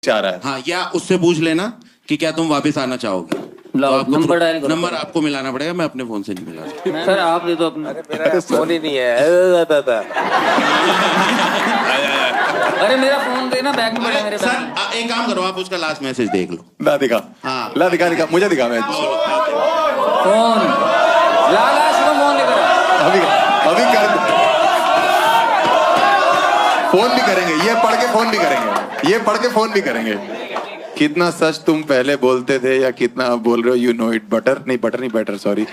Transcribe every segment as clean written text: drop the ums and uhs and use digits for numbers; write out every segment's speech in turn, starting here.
चाह रहा है। हाँ, या उससे पूछ लेना कि क्या तुम वापस आना चाहोगे। नंबर डायल करो। नंबर आपको मिलाना पड़ेगा, मैं अपने फोन से नहीं मिला सकता। सर आप दे दो अपना। मेरा फोन ही नहीं है। अरे मेरा फोन देना, बैग में पड़ा मेरे। सर एक काम करो, आप उसका लास्ट मैसेज देख लो। ला दिखा। हाँ। ला दिखा मुझे दिखा। मैं फोन लाला शुभ फोन लेकर अभी कर फोन भी करेंगे, ये पढ़ के फोन भी करेंगे, ये पढ़ के फोन भी करेंगे। कितना सच तुम पहले बोलते थे या कितना अब बोल रहे हो, यू नो इट। बटर नहीं better, sorry.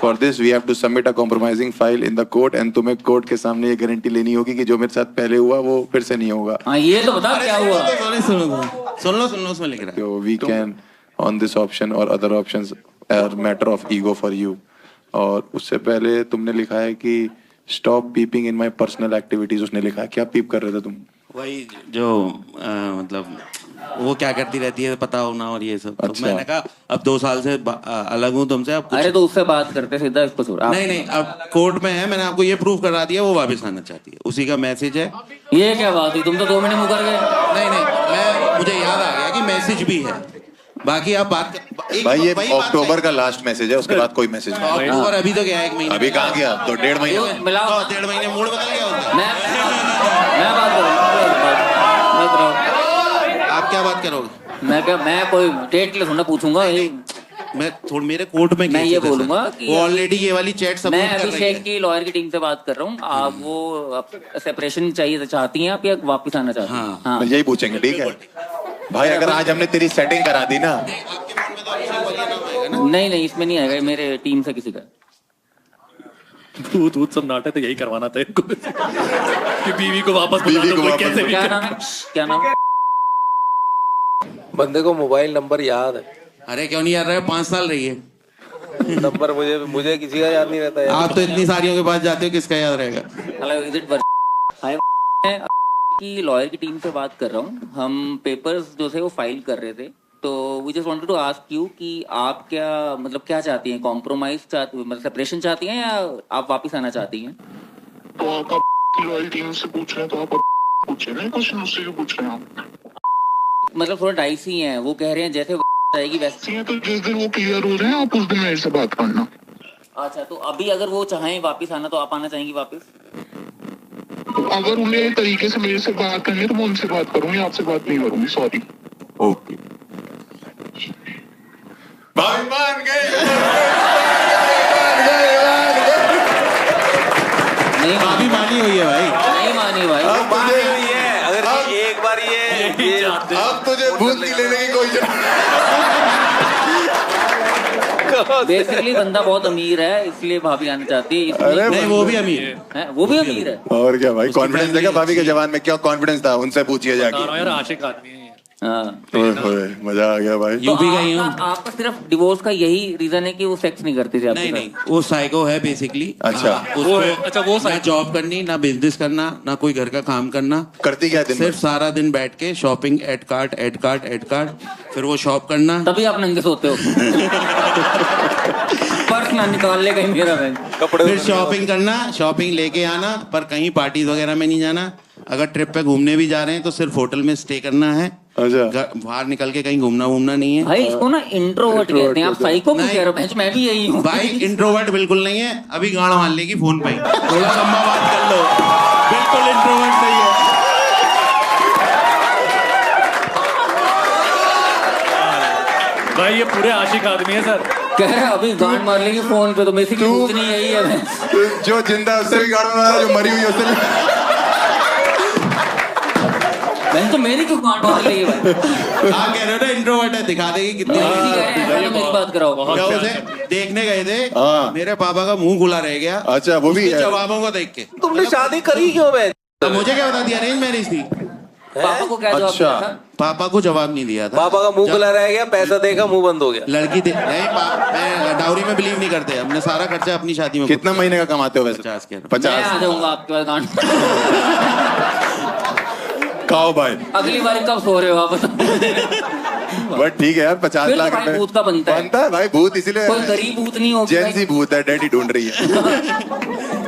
For this we have to submit a compromising file in the court and तुम्हें कोर्ट के सामने ये गारंटी लेनी होगी कि जो मेरे साथ पहले हुआ वो फिर से नहीं होगा। हाँ ये तो बता क्या हुआ। सुन लो उसमें लिख रहा है। We can on this option और other options are matter of ego for you. और उससे पहले तुमने लिखा है कि stop peeping in my personal activities. उसने लिखा है, क्या पीप कर रहे थे तुम? वही जो मतलब वो क्या करती रहती है पता होना और ये सब। अच्छा। तो मैंने कहा अब 2 साल से अलग हूँ तुमसे, अब कुछ अरे तो उससे बात करते सीधा इसको छोड़ा। नहीं, अब कोर्ट में है, मैंने आपको ये प्रूफ करा दिया, वो वापस आना चाहती है, उसी का मैसेज है। ये क्या बात हुई, तुम तो 2 महीने मुकर गए। नहीं, मुझे याद आ गया कि मैसेज भी है। बाकी आप बात भाई ये अक्टूबर का लास्ट मैसेज है, उसके बाद कोई मैसेज नहीं। अक्टूबर अभी तो गया 1 महीने। अभी कहाँ गया? तो 1.5 महीने मिलाओ। 1.5 महीने मूड बदल गया होता। मैं बात करूँ। आप क्या बात करोगे? मैं कोई डेट ले थोड़ा पूछूंगा। मैं थोड़ा मेरे कोर्ट में मैं ये बोलूंगा कि वो ऑलरेडी ये वाली चैट सब मैं कर रही अभिषेक है। की लॉयर की टीम से बात कर रहा हूँ। आप वो सेपरेशन चाहिए चाहती हैं आप या वापस आना चाहती हैं? हाँ। यही पूछेंगे, ठीक है भाई। अगर आज हमने तेरी सेटिंग करा दी ना। नहीं इसमें नहीं आएगा, मेरे टीम से किसी का। दूध सब नाटक तो यही करवाना था इनको कि बीवी को वापस बुला बीवी दो, को कोई वापस कैसे भी क्या नाम है? क्या नाम है? बंदे को मोबाइल नंबर याद है। अरे क्यों नहीं याद रहा है? 5 साल रही है। नंबर मुझे किसी का याद नहीं रहता यार। आप तो इतनी सारियों के पास जाते हो, किसका याद रहेगा? हेलो, इज इट हाय, मैं की लॉयर की टीम से बात कर रहा हूँ। हम पेपर्स जो थे वो फाइल कर रहे थे, तो we just wanted to ask you कि आप क्या चाहती हैं? कॉम्प्रोमाइज मतलब सेपरेशन चाहती हैं या आप वापस आना चाहती हैं? तो आप लॉयल टीम से पूछ रहे हैं तो आप पूछे ना क्वेश्चन, उससे क्यों पूछ रहे हैं आप? मतलब थोड़ा डाइसी हैं, वो कह रहे हैं जैसे आएगी वैसे। तो जिस दिन वो क्लियर हो जाए आप उस दिन मेरे से बात करना। अच्छा, तो अभी अगर वो चाहें वापस आना तो आप आना चाहेंगी वापस? अगर उन्हें तरीके से मेरे से बात करनी है तो मैं उनसे बात करूंगी, आपसे बात नहीं करूंगी। सॉरी। ओके भाई, मान गए। नहीं अभी मानी हुई है भाई। नहीं मानी भाई। अब मानी हुई है। अगर एक बार ये अब तुझे भूत की लेने की कोई बेसिकली बंदा बहुत अमीर है, इसलिए भाभी आना चाहती है। अरे नहीं, वो भी अमीर है, वो भी अमीर है। और क्या भाई, कॉन्फिडेंस देखा भाभी के जवान में? क्या कॉन्फिडेंस था, उनसे पूछिए जाके। यार आशिक आदमी है ये। हाँ। ओए, मजा आ गया भाई। यूपी का ही हूँ। आपका सिर्फ डिवोर्स का यही रीजन है कि वो सेक्स नहीं करती थी आपके नहीं, वो साइको है बेसिकली। अच्छा। वो है। अच्छा, वो ना जॉब करनी, ना बिजनेस करना, ना कोई घर का काम करना। करती क्या दिन सिर्फ सारा दिन बैठ के शॉपिंग, एड कार्ड, फिर वो शॉप करना। तभी आप नंगे सोते हो। पर्स ना निकाल ले कहीं मेरा बैंक। कपड़े फिर शॉपिंग करना, शॉपिंग लेके आना, पर कहीं पार्टीज वगैरह में नहीं जाना। अगर ट्रिप पे घूमने भी जा रहे हैं तो सिर्फ होटल में स्टे करना है। अच्छा। बाहर निकल के कहीं घूमना नहीं है। भाई इसको ना इंट्रोवर्ट कहते हैं। आप साइको क्यों कह रहे हो? मैं भी यही हूँ भाई इंट्रोवर्ट बिल्कुल नहीं है। अभी गाड़ मार लेगी फोन पे ही। थोड़ा लंबा बात कर लो। बिल्कुल इंट्रोवर्ट नहीं है। भाई ये पूरे आशिक आदमी है सर। कह रहे अभी गांड मार लेगी फोन पे, तो बेसिकली पूछनी यही है। जो जिंदा है उससे भी गाड़ मारा है, जो मरी हुई है उससे भी। मैं तो मेरी क्यों गांड मार लेगी भाई? आप कह रहे हो ना इंट्रोवर्ट है, दिखा देगी कितनी। मेरी बात कराओ। क्या उसे देखने गए थे, हाँ। मेरे पापा का मुंह खुला रह गया। अच्छा, वो भी उसके है। जवाबों को देख के। तुमने शादी करी क्यों? मैं तो मुझे क्या बता दिया? अरेंज मैरिज थी। पापा को क्या जवाब अच्छा। दिया था? पापा को जवाब नहीं दिया था। पापा का मुंह खुला रह गया, पैसा देगा मुंह बंद हो गया। लड़की नहीं, मैं डाउरी में बिलीव नहीं करते। हमने सारा खर्चा अपनी शादी में। कितना महीने का कमाते हो वैसे? 50 के। मैं 50। आ जाऊंगा आपके पास गांड। खाओ भाई। अगली बार कब सो रहे हो आप? बट ठीक है यार, 50 फिर तो लाख भाई रुपए भूत का बनता है। बनता है भाई। भूत इसीलिए कोई गरीब भूत नहीं होगी जेंसी भूत है, डैडी ढूंढ रही है।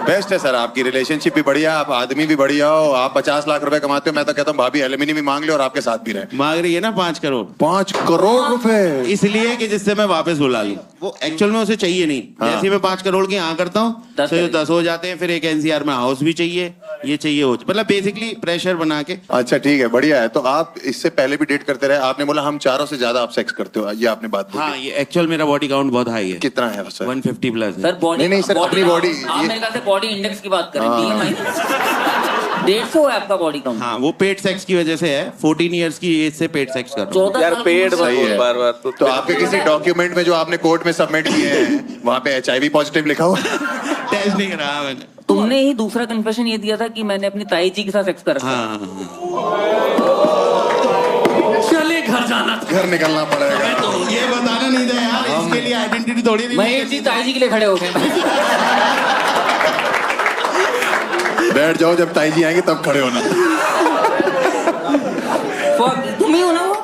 बेस्ट है सर, आपकी रिलेशनशिप भी बढ़िया, आप आदमी भी बढ़िया हो, आप 50 लाख रुपए कमाते हो, मैं तो कहता हूँ भाभी एल्यूमिनियम भी मांग ले और आपके साथ भी रहे। मांग रही है ना 5 करोड़, 5 करोड़ रुपए। इसलिए कि जिससे मैं वापस बुला लूं। वो एक्चुअल में उसे चाहिए नहीं। हाँ। जैसे मैं 5 करोड़ की हाँ करता हूँ तो 10 हो जाते हैं, फिर एक एनसीआर में हाउस भी चाहिए, ये चाहिए वो, मतलब बेसिकली प्रेशर बना के। अच्छा ठीक है, बढ़िया है। तो आप इससे पहले भी डेट करते रहे, आपने बोला हम 4 से ज्यादा आप सेक्स करते हो, ये आपने बात बोली। हाँ, ये एक्चुअल मेरा बॉडी काउंट बहुत हाई है। कितना है सर? 150 प्लस है। सर बॉडी नहीं, सर, अपनी body, आप ये- मेरे ख्याल से बॉडी इंडेक्स की बात करें, BMI 150 है आपका बॉडी काउंट। हाँ, वो पेट सेक्स की वजह से है। 14 इयर्स की एज से पेट सेक्स कर रहा हूँ। 14 यार साल की पेड़ उम्र से- सही है। बार तो आपके किसी डॉक्यूमेंट में जो आपने कोर्ट में सबमिट किए हैं वहाँ पे HIV पॉजिटिव लिखा हुआ? टेस्ट नहीं करा मैंने। तुमने ही दूसरा कन्फेशन ये दिया था कि मैंने अपनी ताई जी के साथ सेक्स करा। हाँ, चले घर जाना था। घर निकलना पड़ेगा। तो ये बताना नहीं था यार, इसके लिए आइडेंटिटी थोड़ी नहीं। महेश जी ताई जी के लिए खड़े हो गए। बैठ जाओ, जब ताई जी आएंगे तब खड़े होना। तुम ही हो ना वो?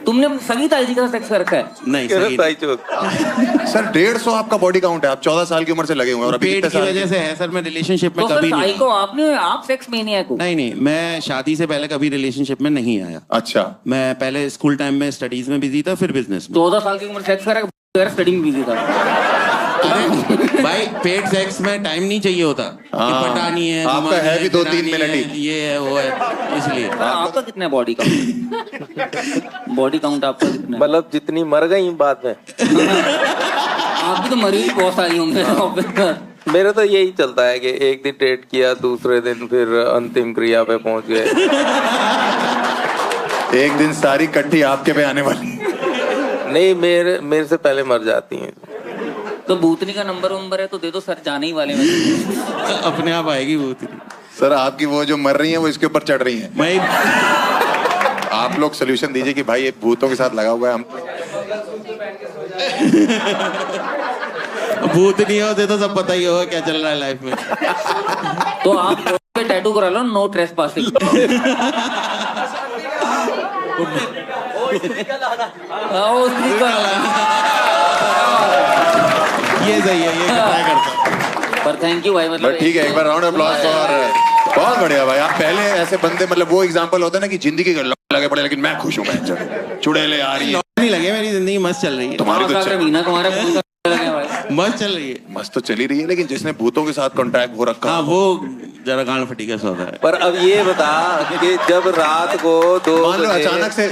तुमने सभी ताई जी के साथ सेक्स कर रखा है? नहीं, सही नहीं। सर 150 आपका बॉडी काउंट है, आप 14 साल की उम्र से लगे हुए हैं और अभी पेट कितने की साल वजह से है सर, मैं रिलेशनशिप में तो सर कभी ताई नहीं। को आप सेक्स मैनियाक हो? नहीं, मैं शादी से पहले कभी रिलेशनशिप में नहीं आया। अच्छा, मैं पहले स्कूल टाइम में स्टडीज में बिजी था, फिर बिजनेस में। 14 साल की उम्र सेक्स करा, स्टडी में बिजी था। अरे भाई, पेट सेक्स में टाइम नहीं चाहिए होता कि हाँ, पटानी है, आपका घुमानी है भी 2-3 फिरानी मिनट है, ही। ये है वो है, इसलिए। आपका कितना है बॉडी काउंट? बॉडी काउंट आपका कितना है? मतलब जितनी मर गई बाद में। आपकी तो मरीज बहुत सारी होंगे। मेरा तो यही चलता है कि एक दिन डेट किया, दूसरे दिन फिर अंतिम क्रिया पे पहुंच गए। एक दिन सारी कट्टी आपके पे आने वाली। नहीं, मेरे से पहले मर जाती हैं। तो भूतनी का नंबर है तो दे दो सर, जाने ही वाले हैं। अपने आप आएगी वो तेरी। सर आपकी वो जो मर रही हैं वो इसके ऊपर चढ़ रही हैं। मैं आप लोग सोल्यूशन दीजिए कि भाई ये भूतों के साथ लगा हुआ है, हम भूत नहीं होते तो सब पता ही होगा क्या चल रहा है लाइफ में। तो आप पे टैटू करा लो, नो ट्रेस पासिंग। ये सही है, ये ट्राई करता हूं। पर थैंक यू भाई, मतलब बट ठीक है, एक बार राउंड ऑफ अप्लॉज फॉर। बहुत बढ़िया भाई, आप पहले ऐसे बंदे, मतलब वो एग्जांपल होता है ना कि जिंदगी के लगे पड़े लेकिन मैं खुश हूँ, मैं चुड़ैले आ रही है। नहीं लगे, मेरी जिंदगी मस्त चल रही है। तुम्हारी तो मीना तुम्हारा खून का लगे भाई। मस्त चल रही है। मस्त तो चली रही है, लेकिन जिसने भूतों के साथ कॉन्ट्रैक्ट हो रखा हाँ, वो जरा गांड फटी का सौदा है। पर अब ये बता कि जब रात को 2 मान लो बजे, अचानक से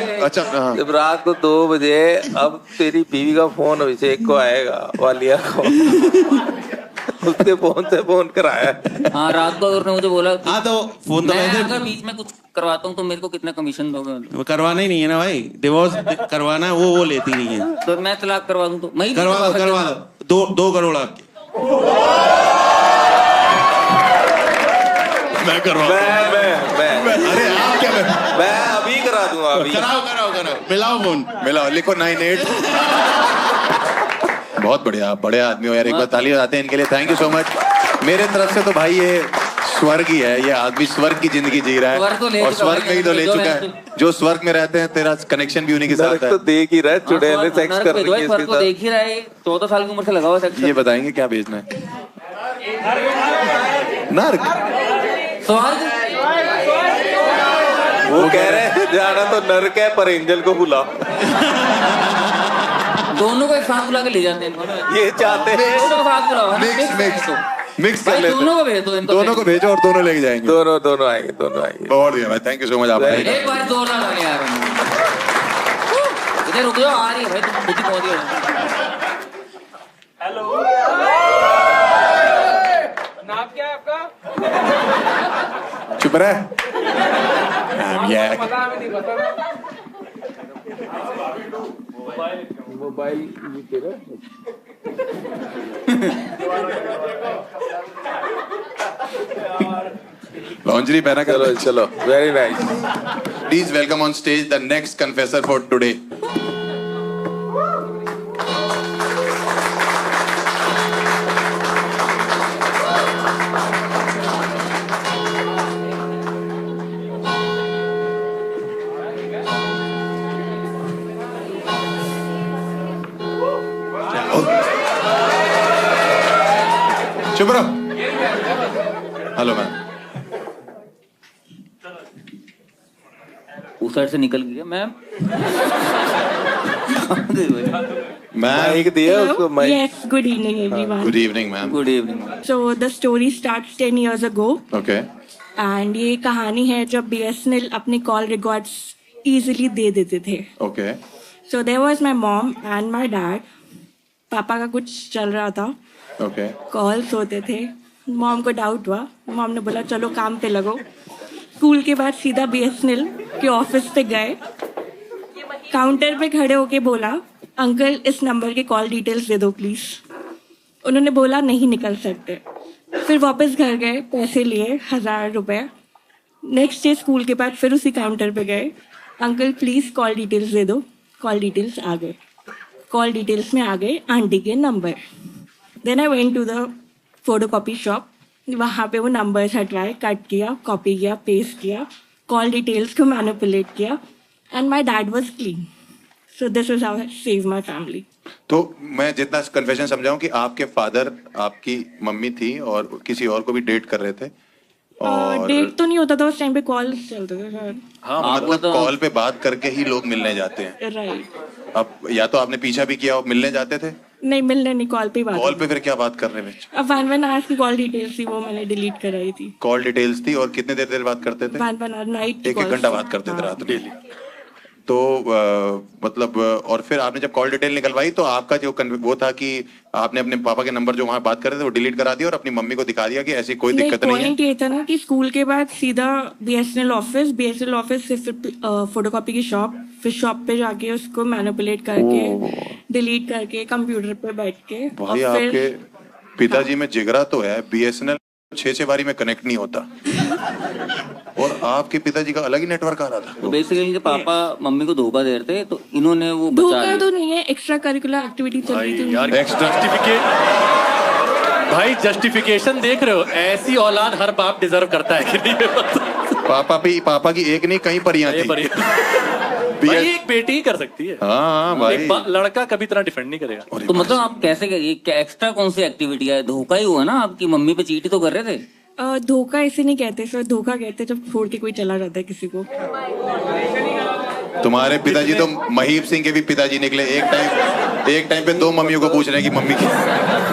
हाँ। जब रात को 2 बजे अब तेरी बीवी का फोन अभिषेक को आएगा, वालिया को। उसके फोन से फोन कराया। हाँ, रात को उसने मुझे बोला हाँ, तो फोन तो मैं वैसे अगर बीच में कुछ करवाता हूँ तो मेरे को कितना कमीशन दोगे? वो करवाना ही नहीं है ना भाई, डिवोर्स करवाना है, वो लेती नहीं है। तो मैं तलाक करवा दूँ तो मैं करवा दो 2 करोड़ आपके। मैं करवा मैं अरे आप क्या मैं अभी करा दूंगा अभी। कराओ मिलाओ फोन। मिला, लिखो 98। बहुत बढ़िया, बड़े आदमी हो यार, एक बार ताली बजाते हैं इनके लिए। Thank you so much. मेरे तरफ से तो भाई ये स्वर्ग ही है, ये आदमी स्वर्ग की जिंदगी जी रहा स्वर्ग तो ले है और चुका स्वर्ग में ही तो ले जो चुका है। जो स्वर्ग में रहते हैं, तेरा कनेक्शन भी उन्हीं के साथ नरक है। तो देख ही रहा है, चुड़ैले सेक्स कर रही है इसके को साथ। देख ही रहा है, 14 साल की उम्र से लगा हुआ सेक्स। ये बताएंगे क्या भेजना है? नर्क। स्वर्ग वो कह रहे हैं जाना तो नरक है, पर एंजल को बुला। दोनों को एक साथ बुला के ले जाते हैं इनको। ये चाहते हैं दोनों को साथ बुलाओ, है ना? मिक्स कर भाई, लेते दोनों हैं। को भेज दो इनको। दोनों को भेजो और दोनों लेके जाएंगे। दोनों आएंगे। बहुत बढ़िया भाई, थैंक यू सो मच। आप एक बार जोरदार लगे यार। इधर रुक जाओ, आ रही है भाई, तुम खुद ही पहुंच गए। नाम क्या है आपका? चुप रहे। पता हमें नहीं पता। मोबाइल लॉन्जरी पहना कर। चलो very nice. Please welcome on stage the next confessor for today. चुप रहो। उस साइड से निकल गया मैम। माइक दिया उसको mic. Yes, good evening, everyone. Good evening ma'am. Good evening. So the story starts 10 years ago, okay and ये कहानी है जब BSNL अपने कॉल रिकॉर्ड्स easily दे देते थे। Okay So there was my mom and my dad. पापा का कुछ चल रहा था, ओके कॉल्स होते थे। मॉम को डाउट हुआ, मॉम ने बोला चलो काम पे लगो। स्कूल के बाद सीधा BSNL के ऑफिस पे गए, काउंटर पे खड़े होके बोला अंकल इस नंबर के कॉल डिटेल्स दे दो प्लीज। उन्होंने बोला नहीं निकल सकते। फिर वापस घर गए, पैसे लिए 1000 रुपये। नेक्स्ट डे स्कूल के बाद फिर उसी काउंटर पे गए, अंकल प्लीज कॉल डिटेल्स दे दो। कॉल डिटेल्स आ गए, कॉल डिटेल्स में आ गए आंटी के number. Then I went to the photocopy shop, वहाँ पे वो नंबर्स हटवाए, कट किया, कॉपी किया, पेस्ट किया, कॉल डिटेल्स को मैनिपुलेट किया, and my dad was clean. So this is how I save my family. तो मैं जितना कन्फेशन समझाऊं कि आपके फादर आपकी मम्मी थी और किसी और को भी डेट कर रहे थे और डेट तो नहीं होता था उस टाइम पे, कॉल चलते थे शायद। हाँ मतलब कॉल पे बात करके ही लोग मिलने जाते हैं। राइट। अब या तो आपने पीछा भी किया और मिलने जाते थे। नहीं मिलने नहीं, कॉल पे बात। कॉल पे फिर क्या बात कर रहे हैं? अब 1 आवर्स की कॉल डिटेल्स थी, वो मैंने डिलीट कराई थी। कॉल डिटेल्स थी और कितने देर देर बात करते थे? 1 आवर नाइट। 1 घंटा बात करते थे रात में। तो मतलब और फिर आपने जब कॉल डिटेल निकलवाई तो आपका जो वो था कि आपने अपने पापा के नंबर जो वहाँ बात कर रहे थे वो डिलीट करा दिया और अपनी मम्मी को दिखा दिया कि ऐसी कोई दिक्कत नहीं है। पॉइंट ये था ना कि स्कूल के बाद सीधा BSNL ऑफिस से फिर फोटोकॉपी की शॉप, फिर शॉप पे जाके उसको मैनिपुलेट करके डिलीट करके कंप्यूटर पे बैठ के। भाई आपके पिताजी में जिगरा तो है, BSNL 6 बारी में कनेक्ट नहीं होता और आपके पिताजी का अलग ही नेटवर्क आ रहा था। तो बेसिकली इनके पापा मम्मी को धोखा दे रहे थे तो इन्होंने वो बचा धोखा लिया। तो नहीं है, एक्स्ट्रा करिकुलर एक्टिविटी चल रही थी। यार भाई जस्टिफिकेशन देख रहे हो, ऐसी औलाद हर बाप डिजर्व करता है कि नहीं? पापा की एक नहीं कहीं परियां थी। भाई एक बेटी ही कर सकती है। हाँ भाई एक लड़का कभी तरह डिफेंड नहीं करेगा। तो मतलब आप कैसे ये क्या एक्स्ट्रा कौन सी एक्टिविटी है? धोखा ही हुआ ना, आपकी मम्मी पे चीट ही तो कर रहे थे। धोखा ऐसे नहीं कहते सर, धोखा कहते जब छोड़ के कोई चला जाता है किसी को। तुम्हारे पिताजी तो महीप सिंह के भी पिताजी निकले। एक टाइम पे 2 मम्मियों को पूछ रहे हैं कि मम्मी की।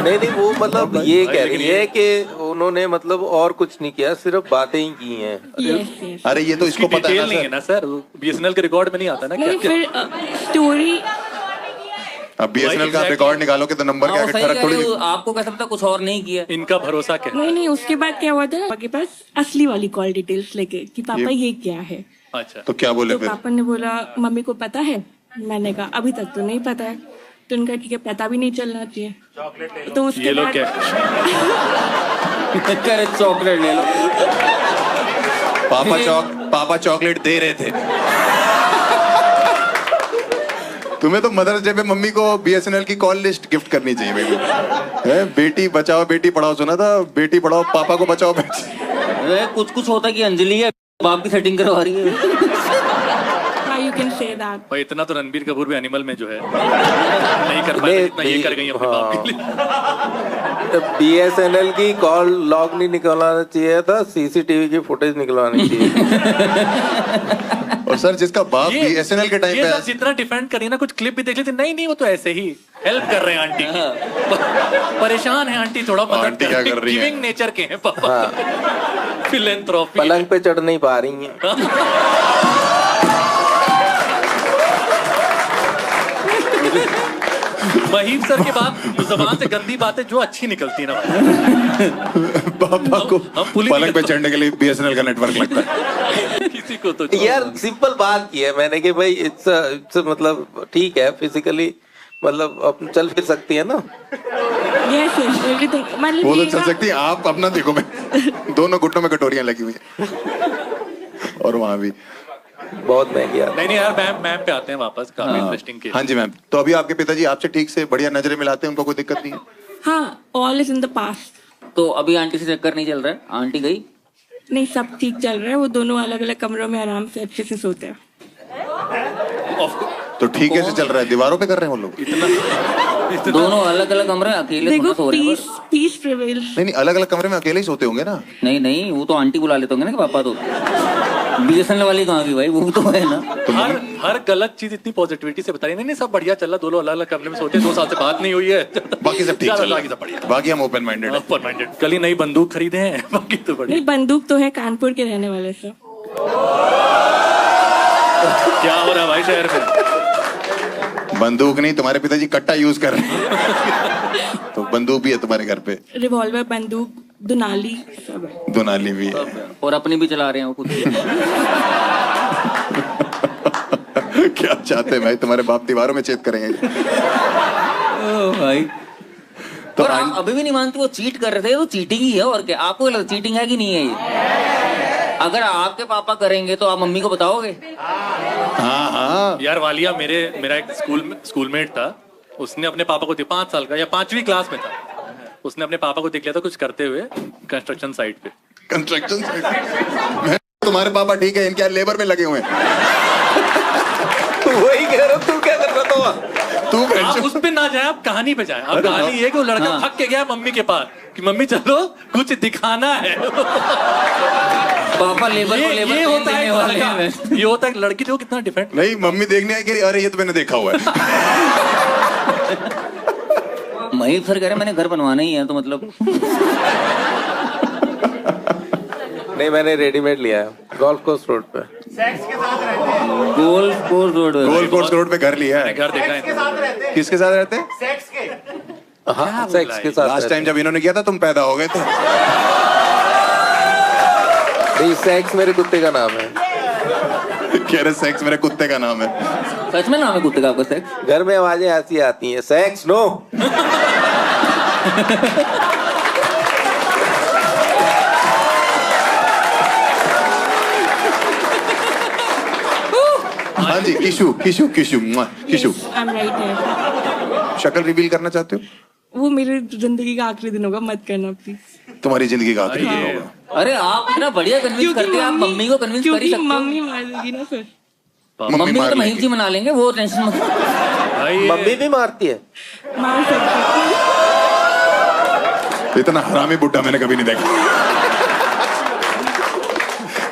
नहीं वो मतलब ये कह रही है कि उन्होंने मतलब और कुछ नहीं किया, सिर्फ बातें ही की हैं। यस। अरे ये तो इसको पता डिटेल नहीं है ना सर, BSNL के रिकॉर्ड में नहीं आता ना नहीं क्या? फिर स्टोरी अब BSNL का रिकॉर्ड निकालोगे तो नंबर के आगे सही फर्क कह थोड़ी रहे हो, आपको क्या पता कुछ और नहीं किया। इनका भरोसा क्या है? नहीं उसके बाद क्या हुआ था, पापा के पास असली वाली कॉल डिटेल्स लेके कि पापा ये क्या है। अच्छा तो क्या बोले तो फिर? पापा ने बोला मम्मी को पता है। मैंने कहा अभी तक तो नहीं पता है। तो उनका ठीक है, पता भी नहीं चलना चाहिए। तो उसके ये लोग बाद क्या चॉकलेट ले लो। पापा चॉकलेट दे रहे थे। तुम्हें तो मदर्स डे पे मम्मी को BSNL की कॉल लिस्ट गिफ्ट करनी चाहिए बेबी। है बेटी बचाओ बेटी पढ़ाओ, सुना था? बेटी पढ़ाओ पापा को बचाओ बेटी। कुछ होता कि अंजलि है बाप की सेटिंग करवा रही है। you can say that। भाई इतना तो रणबीर कपूर भी एनिमल में जो है नहीं कर पाए, इतना ये कर गई अपने बाप के लिए। BSNL की कॉल लॉग नहीं निकलवाना चाहिए था, CCTV की फुटेज निकलवानी चाहिए। और सर जिसका बाप BSNL के टाइम पे जितना डिफेंड करिए ना, कुछ क्लिप भी देख लेते, नहीं वो तो ऐसे ही हेल्प कर रहे हैं आंटी की। परेशान है आंटी, थोड़ा आंटी क्या कर रही है? गिविंग नेचर के हैं पापा। फिलैंथ्रोपी पलंग पे चढ़ नहीं पा रही हैं। महीप सर के बाद जुबान से गंदी बातें जो अच्छी निकलती है ना, पापा को हम पुलिस पलंग पे चढ़ने के लिए BSNL का नेटवर्क लगता है। किसी को तो यार सिंपल बात की है मैंने कि भाई इट्स मतलब ठीक है, फिजिकली मतलब अपन चल फिर सकती है ना। Yes, everything। मतलब वो तो ये चल ना- सकती है, आप अपना देखो। मैं दोनों घुटनों में कटोरियां लगी हुई हैं और वहां भी बहुत महंगी यार। नहीं यार, मैम पे आते हैं वापस, काफी इंटरेस्टिंग केस। हाँ जी मैम। तो अभी आपके पिताजी आपसे ठीक से बढ़िया नजरें मिलाते हैं, उनको कोई दिक्कत नहीं है? हाँ, all is in the past. तो अभी आंटी से चक्कर नहीं चल रहा है? आंटी गई? नहीं सब ठीक चल रहा है, वो दोनों अलग अलग कमरों में आराम से अच्छे से सोते हैं। तो ठीक है से चल रहा है, दीवारों पे कर रहे हैं वो लोग? दोनों अलग अलग कमरे अकेले देखो थोड़ा सो रहे हैं बस। Peace prevails. नहीं अलग अलग कमरे में अकेले ही सोते होंगे ना? नहीं वो तो आंटी बुला लेते होंगे ना कि पापा तो। बीएसएनएल वाली कहाँ की भाई, वो तो है ना। हर गलत चीज इतनी पॉजिटिविटी से बता रही नहीं सब बढ़िया चल रहा, दोनों अलग अलग कमरे में सोते, 2 साल से बात नहीं हुई है, बाकी सब ठीक चल रहा बाकी सब बढ़िया, है, बाकी हम ओपन माइंडेड हैं। Open minded. कल ही नई बंदूक खरीदे हैं, बाकी तो बढ़िया। नहीं, बंदूक तो है, कानपुर के रहने वाले सब। क्या हो रहा है भाई शहर में? बंदूक नहीं, तुम्हारे पिताजी कट्टा यूज कर रहे हैं। तो बंदूक भी है तुम्हारे घर पे? रिवॉल्वर, बंदूक, दुनाली सब है। दुनाली भी है। और अपनी भी चला रहे हैं वो खुद। क्या चाहते हैं भाई, तुम्हारे बाप दीवारों में छेद करेंगे? ओ भाई, तो और आप अभी भी नहीं मानते वो चीट कर रहे थे, तो चीटिंग ही है और क्या। आपको लगता चीटिंग है कि नहीं है ये? अगर आपके पापा करेंगे तो आप मम्मी को बताओगे? हाँ हाँ यार वालिया, मेरा एक स्कूलमेट था, उसने अपने पापा को 5 साल का या 5वीं क्लास में था, उसने अपने पापा को देख लिया था कुछ करते हुए कंस्ट्रक्शन साइट पे। कंस्ट्रक्शन तुम्हारे पापा ठीक है, इनके यहाँ लेबर में लगे हुए हैं। वही कह रहा हूँ, तू क्या कर रहा था? तू आप उस पे ना जाए, आप कहानी पे जाए। अब कहानी ये कि वो लड़का हाँ। थक के गया मम्मी के पास कि मम्मी चलो कुछ दिखाना है। पापा लेबर को लेबर ये होता देने वाले हैं। है, ये होता है लड़की जो कितना डिफरेंट। नहीं, मम्मी देखने आई कि अरे ये तो मैंने देखा हुआ है। महीप सर कह रहे हैं मैंने घर बनवाना ही है, तो मतलब नहीं, मैंने रेडीमेड लिया है गोल्फ कोर्स रोड पे। Golf course road. Golf course road पे घर लिया है। घर देखा है। किसके साथ रहते हैं? हाँ, सेक्स के साथ। लास्ट टाइम जब इन्होंने किया था तुम पैदा हो गए थे। नहीं, सेक्स मेरे कुत्ते का नाम है। कह रहे सेक्स मेरे कुत्ते का नाम है। सच में नाम है कुत्ते का आपका सेक्स? घर में आवाजें ऐसी आती हैं, सेक्स नो। हाँ जी, किशु किशु किशु किशु। आई एम राइट है। शक्ल रिवील करना चाहते हो? वो मेरी जिंदगी का आखिरी दिन होगा, मत करना प्लीज। तुम्हारी जिंदगी का आखिरी दिन होगा। अरे आप इतना बढ़िया कन्विंस करते हैं, आप मम्मी को कन्विंस कर ही सकते हो। मम्मी मार देगी ना फिर। मम्मी को मार तो महीप लेगी। जी मना लेंगे, वो टेंशन मत। मम्मी भी मारती है। मार सकती है। इतना हरामी बुड्ढा मैंने कभी नहीं देखा।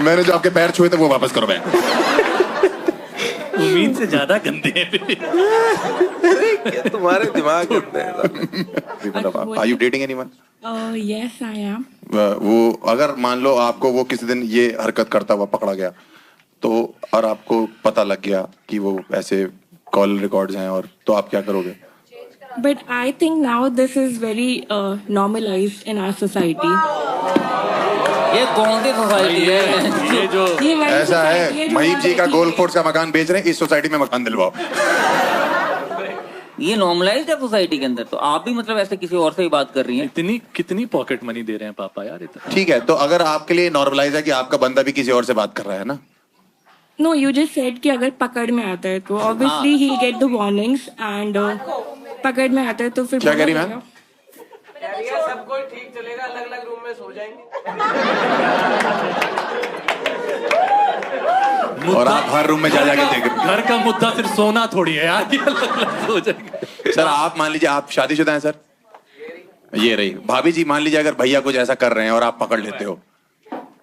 मैंने जो आपके पैर छुए थे वो वापस करो। मैं उम्मीद से ज्यादा गंदे हैं। तुम्हारे दिमाग गंदे हैं। Are you dating anyone? Yes I am. वो अगर मान लो आपको वो किसी दिन ये हरकत करता हुआ पकड़ा गया तो, और आपको पता लग गया कि वो ऐसे कॉल रिकॉर्ड्स हैं, और तो आप क्या करोगे? But I think now this is very normalized in our society. ये कौन सी सोसाइटी है? ये जो ये वही ऐसा society है, जो महीप जी का हमारे- गोल्फ कोर्स का मकान बेच रहे हैं, इस सोसाइटी में मकान दिलवाओ। ये नॉर्मलाइज्ड है सोसाइटी के अंदर, तो आप भी मतलब ऐसे किसी और से ही बात कर रही हैं। कितनी पॉकेट मनी दे रहे हैं पापा यार इतना। ठीक है, तो अगर आपके लिए नॉर्मलाइज है कि आपका बंदा भी किसी और से बात कर रहा है ना? No, you just said कि अगर पकड़ में आता है तो obviously he'll get the warnings and पकड़ में आता है तो फिर क्या कह रही बोला मैम? जाएगा। सब कुछ ठीक चलेगा, अलग अलग रूम में सो जाएंगे। और आप हर रूम में जा जाके देख रहे घर का मुद्दा सिर्फ सोना थोड़ी है यार, ये अलग हो जाएगा। हो। सर आप मान लीजिए आप शादीशुदा हैं सर, ये रही भाभी जी, मान लीजिए अगर भैया कुछ ऐसा कर रहे हैं और आप पकड़ लेते हो,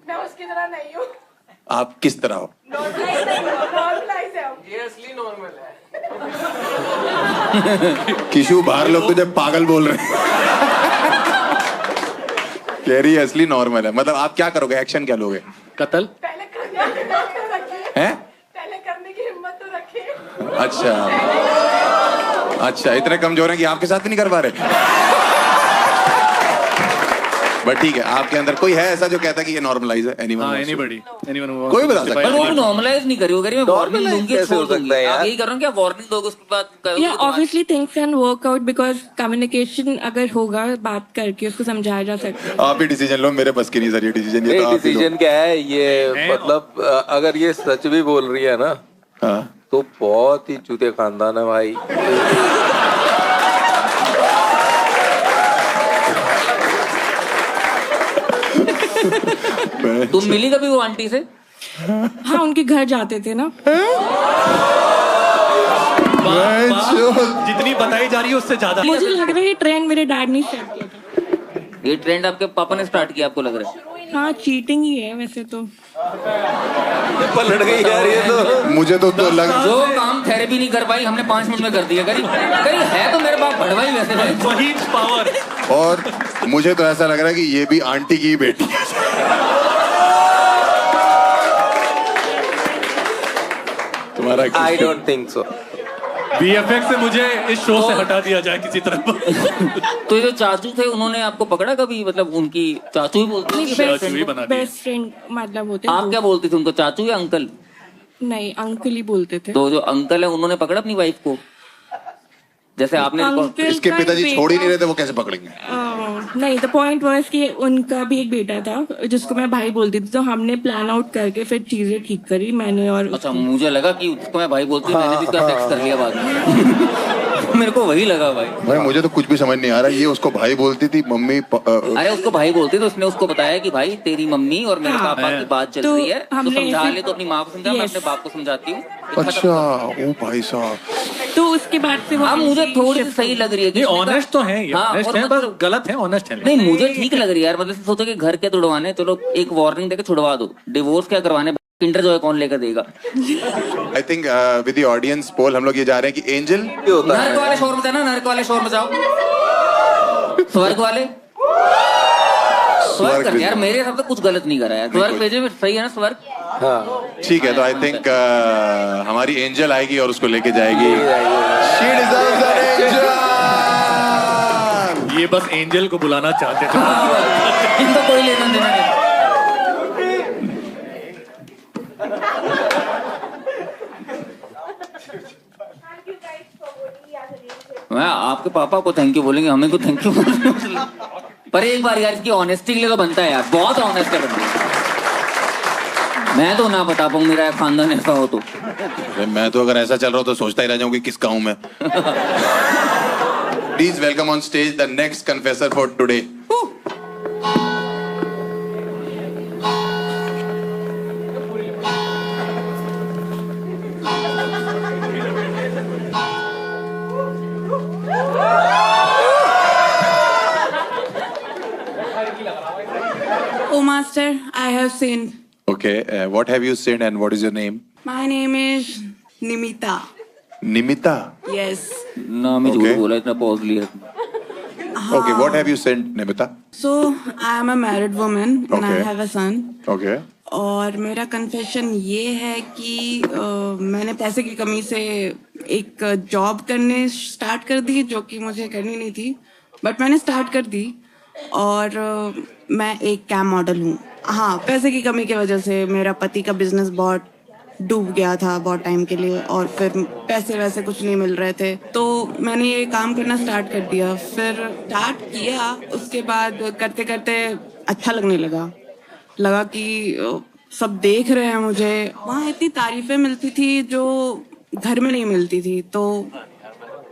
मैं उसकी तरह नहीं हूँ। आप किस तरह हो? नॉर्मलाइज है, ये असली नॉर्मल है। किशु बाहर लोग तुझे पागल बोल रहे हैं। कह रही है असली नॉर्मल है, मतलब आप क्या करोगे, एक्शन क्या लोगे? कत्ल। पहले करने की हिम्मत तो रखिए। हैं? पहले करने की हिम्मत तो रखिए। अच्छा अच्छा, इतने कमजोर हैं कि आपके साथ भी नहीं कर पा रहे। बट ठीक है, आपके अंदर कोई है ऐसा जो कहता है कि ये नॉर्मलाइज है? हाँ, एनीबॉडी कोई बता सकता है। पर वो नॉर्मलाइज नहीं करी, वो कह रही मैं वार्निंग दूंगी, कैसे हो छोड़ दूंगी। सकता है यार? आप यही कर रहे हो क्या, वार्निंग दोगे उसके बाद करोगे Yeah, तो obviously things can work out because communication अगर होगा, बात करके उसको समझाया जा सकता है। आप ही डिसीजन लो, मेरे बस की नहीं सर ये डिसीजन। ये तो आप ही लो। डिसीजन क्या है ये? मतलब अगर ये सच भी बोल रही है ना, हाँ। तो बहुत ही चूते खानदान है भाई। तुम मिली कभी वो आंटी से? हाँ, उनके घर जाते थे ना। जितनी बताई जा रही है उससे ज्यादा। मुझे लग रहा है ये ट्रेंड मेरे डैड ने स्टार्ट किया था। ये ट्रेंड आपके पापा ने स्टार्ट किया, आपको लग रहा है? हाँ, चीटिंग ही है वैसे तो। पलट गई यार ये तो। मुझे तो लग जो काम थेरेपी नहीं कर पाई हमने 5 मिनट में कर दिया। करी करी है तो मेरे बाप भड़वा ही वैसे भाई। वही पावर। और मुझे तो ऐसा लग रहा है कि ये भी आंटी की ही बेटी है। तुम्हारा I don't think so. VFX से मुझे इस शो से हटा दिया जाए किसी तरह। तो ये जो चाचू थे उन्होंने आपको पकड़ा कभी? मतलब उनकी चाचू ही बोलती थी कि चाचू ही बना दिया। बेस्ट फ्रेंड मतलब होते आप क्या बोलते थे उनको, चाचू या अंकल? नहीं अंकल ही बोलते थे। तो जो अंकल है उन्होंने पकड़ा अपनी वाइफ को? जैसे आपने अंकल इसके का पिताजी एक छोड़ ही नहीं बेटा- रहे थे, वो कैसे पकड़ेंगे? नहीं द पॉइंट वाज कि उनका भी एक बेटा था जिसको मैं भाई बोलती थी, तो हमने प्लान आउट करके फिर चीजें ठीक करी मैंने और अच्छा, मुझे लगा कि उसको मैं भाई बोलती हूँ, मैंने भी उसका सेक्स कर लिया बाद में। मेरे को वही लगा भाई। भाई मुझे तो कुछ भी समझ नहीं आ रहा। ये उसको भाई बोलती थी, मम्मी अरे उसको भाई बोलते तो उसने उसको बताया कि भाई तेरी मम्मी और मेरे हाँ। पापा की बात चल तो रही है, तो हमने समझा ऐसे- ले। तो अपनी माँ को समझा, मैं Yes. अपने बाप को समझाती हूँ। अच्छा ओ भाई साहब। तो उसके बाद से वो हाँ, मुझे थोड़ी सी सही लग रही है कि नहीं, इसने ऑनेस्ट तो है ये, हाँ, ऑनेस्ट और है, मतलब- पर गलत है, ऑनेस्ट है। नहीं मुझे ठीक लग रही है यार। मतलब सोचो कि घर के तुड़वाने, चलो एक वार्निंग देके छुड़वा दो। डिवोर्स क्या करवाने, किंडर जॉय कौन लेकर देगा? I think with the audience poll हम लोग ये जा रहे हैं कि एंजल होता नर्क है वाले शोर मचाओ ना, नर्क वाले शोर मचाओ। स्वर्ग वाले स्वर्ग कर यार। मेरे हिसाब से कुछ गलत नहीं करा यार। स्वर्ग भेजे में सही है ना स्वर्ग? हाँ। ठीक है। तो आई थिंक हमारी एंजल आएगी और उसको लेके जाएगी। She deserves an angel! ये बस एंजल को बुलाना चाहते थे। इनको कोई लेना देना नहीं। मैं आपके पापा को थैंक यू बोलेंगे, हमें को थैंक यू बोलेंगे। पर एक बार यार इसकी ऑनेस्टी के लिए तो बनता है यार। बहुत ऑनेस्ट है बंदा। मैं तो ना बता पाऊँ, मेरा खानदान ऐसा हो तो। अरे मैं तो अगर ऐसा चल रहा हो तो सोचता ही रह जाऊंगी किसका हूं मैं। Please welcome on stage the next confessor for today. Oh master, I have sinned. Okay, what have you sinned and what is your name? My name is Nimita. Nimita. Yes. ना मैं झूठ Okay. बोला, इतना pause लिया। Okay, what have you sinned, Nimita? So I am a married woman and I Okay. have a son. Okay. और मेरा confession ये है कि मैंने पैसे की कमी से एक जॉब करने स्टार्ट कर दी जो कि मुझे करनी नहीं थी, बट मैंने स्टार्ट कर दी। और मैं एक कैम मॉडल हूँ। हाँ, पैसे की कमी की वजह से मेरा पति का बिजनेस बहुत डूब गया था बहुत टाइम के लिए, और फिर पैसे वैसे कुछ नहीं मिल रहे थे, तो मैंने ये काम करना स्टार्ट कर दिया। फिर स्टार्ट किया, उसके बाद करते करते अच्छा लगने लगा कि सब देख रहे हैं मुझे। वहाँ इतनी तारीफें मिलती थी जो घर में नहीं मिलती थी, तो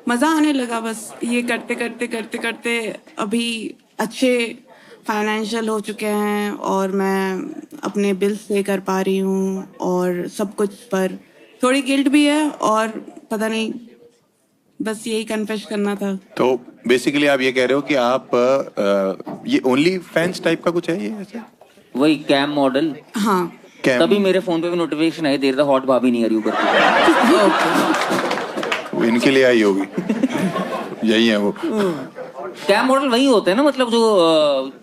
मज़ा आने लगा। बस ये करते करते करते करते अभी अच्छे फाइनेंशियल हो चुके हैं और मैं अपने बिल्स पे कर पा रही हूँ और सब कुछ। पर थोड़ी गिल्ट भी है और पता नहीं, बस यही कन्फेस करना था। तो बेसिकली आप ये कह रहे हो कि आप ये ओनली फैंस टाइप का कुछ है ये ऐसे? वही कैम मॉडल। हाँ। कैम तभी मेरे फोन पे भी notification I, there the hot भाभी नहीं आ रही ऊपर। वो इनके लिए आई होगी। यही है वो। कैम मॉडल वही होते हैं ना, मतलब जो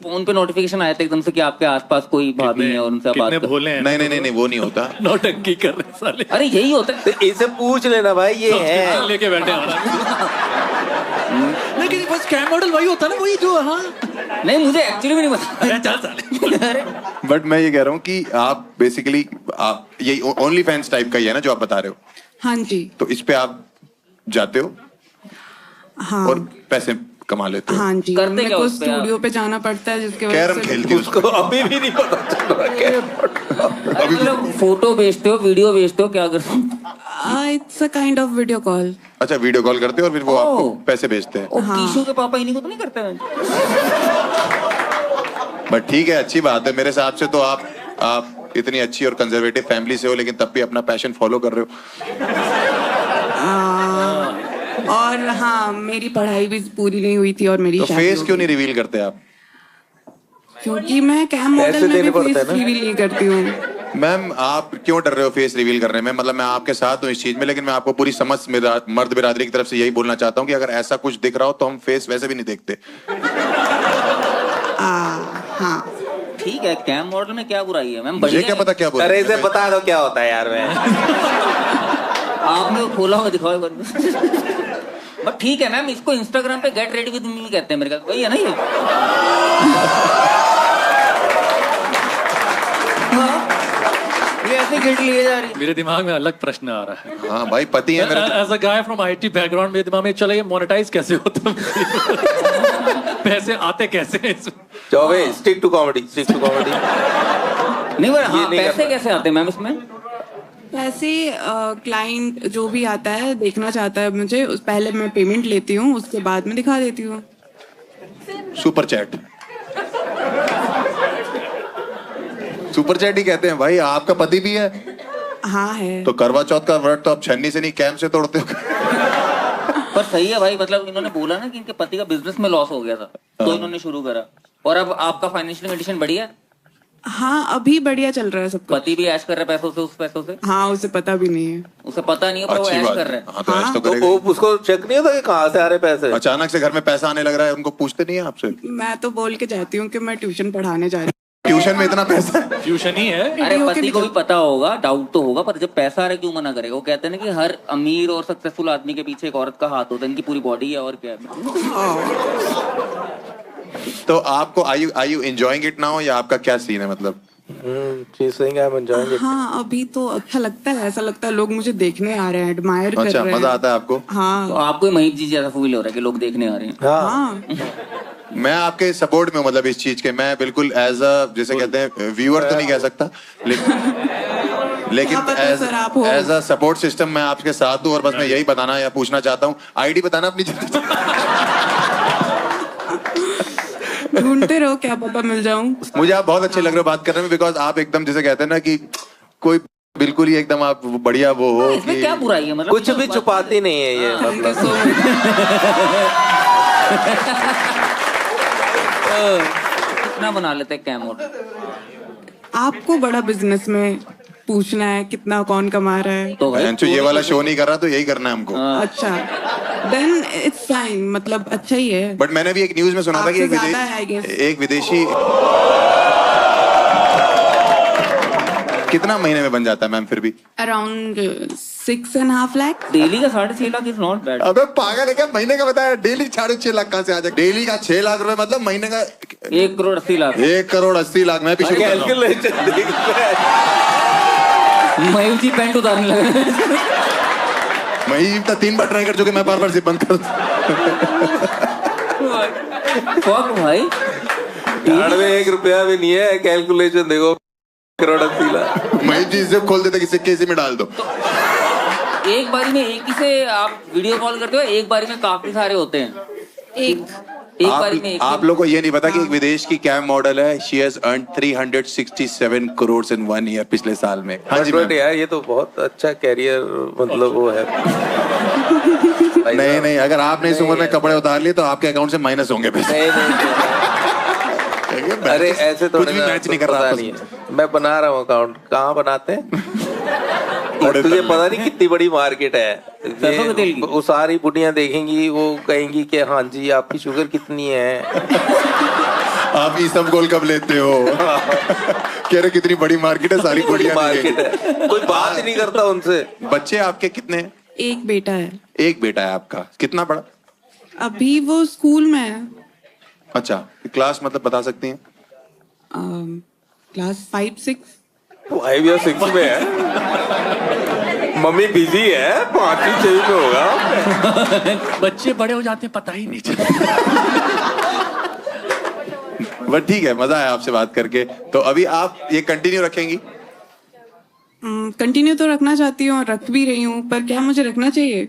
फोन पे नोटिफिकेशन आया था एकदम से कि आपके आसपास कोई भाभी है और उनसे आप बात कितने कर। भोले हैं। नहीं वो नहीं होता। नौटंकी कर रहे हैं साले। अरे यही होता है। तो इसे पूछ लेना भाई, ये है। लेके बैठे हैं। लेकिन बस कैम मॉडल वही होता है ना, वही जो हाँ। नहीं मुझे एक्चुअली भी नहीं पता। अरे चल साले। अरे बट मैं ये कह रहा हूँ कि आप बेसिकली आप यही ओनली फैंस टाइप का ही है ना जो आप बता रहे हो? हाँ जी। तो इस पे आप जाते हो हाँ। और पैसे कमा लेते हो? हाँ जी। करते मेरे क्या को उस पे आप? स्टूडियो पे जाना पड़ता है जिसके वजह कैरम से खेलती हो उसको? उसको अभी भी नहीं पता चल रहा क्या। अरे मतलब फोटो भेजते हो, वीडियो भेजते हो, क्या करते हो? It's a kind of video call. अच्छा, वीडियो कॉल करते हो और फिर वो आपको ओह। पैसे भेजते हैं? ओ कीशु के पापा इन्हीं को तो नहीं करते हैं? बट ठीक है, अच्छी बात है। मेरे हिसाब से तो आप इतनी अच्छी और कंजर्वेटिव फैमिली से हो लेकिन तब भी अपना पैशन फॉलो कर रहे हो। और हाँ, मेरी पढ़ाई भी पूरी नहीं हुई थी और मेरी तो शादी फेस हो क्यों गई। नहीं रिवील करते आप? क्योंकि मैं कैम पैसे मॉडल में देने भी पड़ते हैं फेस ना। रिवील नहीं करती हूँ। मैम आप क्यों डर रहे हो फेस रिवील करने में? मतलब मैं आपके साथ हूँ इस चीज में, लेकिन मैं आपको पूरी समझ मर्द बिरादरी की तरफ से यही बोलना चाहता हूँ कि अगर ऐसा कुछ दिख रहा हो तो हम फेस वैसे भी नहीं देखते। हाँ ठीक है, कैम मॉडल में क्या बुराई है मैम? मुझे बढ़िया क्या है। पता क्या बोल अरे इसे बता दो क्या होता है यार। मैं आपने वो खोला हुआ दिखाओ एक बार। बट ठीक है मैम, इसको इंस्टाग्राम पे गेट रेडी विद मी कहते हैं मेरे ख्याल, वही है ना ये? हाँ, ये ऐसे गिल्ट लिए जा रही है। मेरे दिमाग में अलग प्रश्न आ रहा है। हाँ भाई पति है मेरे। As a guy from IT background, मेरे दिमाग में चला ये मोनेटाइज कैसे होता है? पैसे आते कैसे हैं इसमें? Chaubey stick to comedy, stick to comedy. नहीं पर हाँ, नहीं पैसे करना। कैसे आते हैं मैम इसमें? वैसे क्लाइंट जो भी आता है देखना चाहता है मुझे, उस पहले मैं पेमेंट लेती हूँ, उसके बाद में दिखा देती हूँ। सुपर चैट, सुपर चैट ही कहते हैं भाई। आपका पति भी है? हाँ है। तो करवा चौथ का व्रत तो आप छन्नी से नहीं कैम से तोड़ते हो। पर सही है भाई, मतलब इन्होंने बोला ना कि इनके पति का बिजनेस में लॉस हो गया था, तो इन्होंने शुरू करा। और अब आपका फाइनेंशियल कंडीशन बढ़िया है? हाँ अभी बढ़िया चल रहा है सब कुछ। पति भी ऐश कर रहा है पैसों से, उस पैसों से? हाँ उसे पता भी नहीं है। उसे पता नहीं है पर वो अच्छी ऐश बात कर है। रहा है। हाँ तो ऐश तो तो करेगा। वो उसको चेक नहीं होता कि कहाँ से आ रहे पैसे? अचानक से घर में पैसा आने लग रहा है, उनको पूछते नहीं है आपसे? मैं तो बोल के जाती हूँ कि मैं ट्यूशन पढ़ाने जा रही ट्यूशन में इतना पैसा है? फ्यूशन ही है। अरे वीडियो के पति को भी लिए। पता होगा, डाउट तो होगा, पर जब पैसा आ रहा है क्यों मना करेगा? वो कहते हैं ना कि हर अमीर और सक्सेसफुल आदमी के पीछे एक औरत का हाथ होता है, इनकी पूरी बॉडी है और क्या है। तो आपको आई यू एंजॉयिंग इट नाउ, या आपका क्या सीन है? मतलब she's saying I'm enjoying it. हाँ अभी तो अच्छा लगता है, ऐसा लगता है लोग मुझे देखने आ रहे हैं, एडमायर कर अच्छा रहे हैं। मजा आता है आपको? तो हाँ आपको ही महीप जी जैसा फील हो रहा है कि लोग देखने आ रहे हैं? हाँ हाँ मैं आपके सपोर्ट में हूं, मतलब इस चीज के मैं बिल्कुल एज अ जैसे कहते हैं व्यूअर तो नहीं कह सकता, लेकिन हाँ, पता है सर, आप हो। एज अ सपोर्ट सिस्टम मैं आपके साथ हूँ। और बस मैं यही बताना या पूछना चाहता हूँ, आईडी बताना अपनी। ढूंढते रहो, क्या पता मिल जाऊं। मुझे आप बहुत अच्छे लग रहे हो बात करने में, बिकॉज आप एकदम जैसे कहते हैं ना कि कोई बिल्कुल ही एकदम आप बढ़िया वो हो इसमें कि क्या बुराई है? मतलब कुछ भी छुपाती नहीं है ये, मतलब कितना बना लेते हैं कैम मॉडल? आपको बड़ा बिजनेस में पूछना है कितना कौन कमा रहा है। तो भाई बहन चो, ये वाला शो नहीं कर रहा तो यही करना है हमको। अच्छा देन इट्स फाइन, मतलब अच्छा ही है। बट मैंने भी एक न्यूज में सुना था कि आपसे ज्यादा है, I guess। एक विदेशी कितना महीने में बन जाता है मैम फिर भी? अराउंड 6.5 लाख। डेली का 6.5 लाख इज नॉट बैड। अबे पागल है क्या? महीने का बताया, डेली 6.5 लाख कहाँ से आ जाए? डेली का 6 लाख रुपए, मतलब महीने का 1,80,00,000। 1,80,00,000। मैं भी शुरू कर रहा हूँ। कैलकुलेशन देख रहा है। मयूर जी पैंट उतारने लगे। मैं तो 3 बार ट्राई कर चुके, मैं बार बार जिप बंद कर। फक भाई, कार्ड में 1 रुपया भी नहीं है, कैलकुलेशन देखो 1,80,00,000। मैं जी जिप खोल देते कि सिक्के इसी में डाल दो। एक बारी में एक ही से आप वीडियो कॉल करते हो, एक बारी में काफी सारे होते हैं? एक बारी में एक आप लोग को ये नहीं पता कि एक विदेश की कैम मॉडल है, she has earn 367 crore in 1 year पिछले साल में। हाँ जी बट मैम। यार ये तो बहुत अच्छा कैरियर, मतलब वो है। नहीं नहीं, अगर आपने इस उम्र में कपड़े उतार लिए तो आपके अकाउंट से माइनस होंगे पैसे। नहीं नहीं, अरे ऐसे तो कुछ भी मैच नहीं कर रहा पता आपस नहीं में। है। मैं बना रहा हूँ अकाउंट, कहाँ बनाते हैं? और तुझे पता नहीं कितनी बड़ी मार्केट है सरसों के तेल की? वो सारी बुढ़ियां देखेंगी, वो कहेंगी कि हाँ जी आपकी शुगर कितनी है। आप ये सब गोल कब लेते हो? कह रहे कितनी बड़ी मार्केट है, सारी बड़ी बढ़िया मार्केट है, कोई बात ही नहीं करता उनसे। बच्चे आपके कितने हैं? एक बेटा है, एक बेटा है आपका। कितना बड़ा? अभी वो स्कूल में है। अच्छा, क्लास मतलब बता सकती हैं? क्लास 5-6। 5 या 6 में है। मम्मी बिजी है, 5-6 में होगा। बच्चे बड़े हो जाते हैं पता ही नहीं चलता। बट ठीक है, मजा आया आपसे बात करके। तो अभी आप ये कंटिन्यू रखेंगी? कंटिन्यू तो रखना चाहती हूँ और रख भी रही हूँ, पर क्या मुझे रखना चाहिए?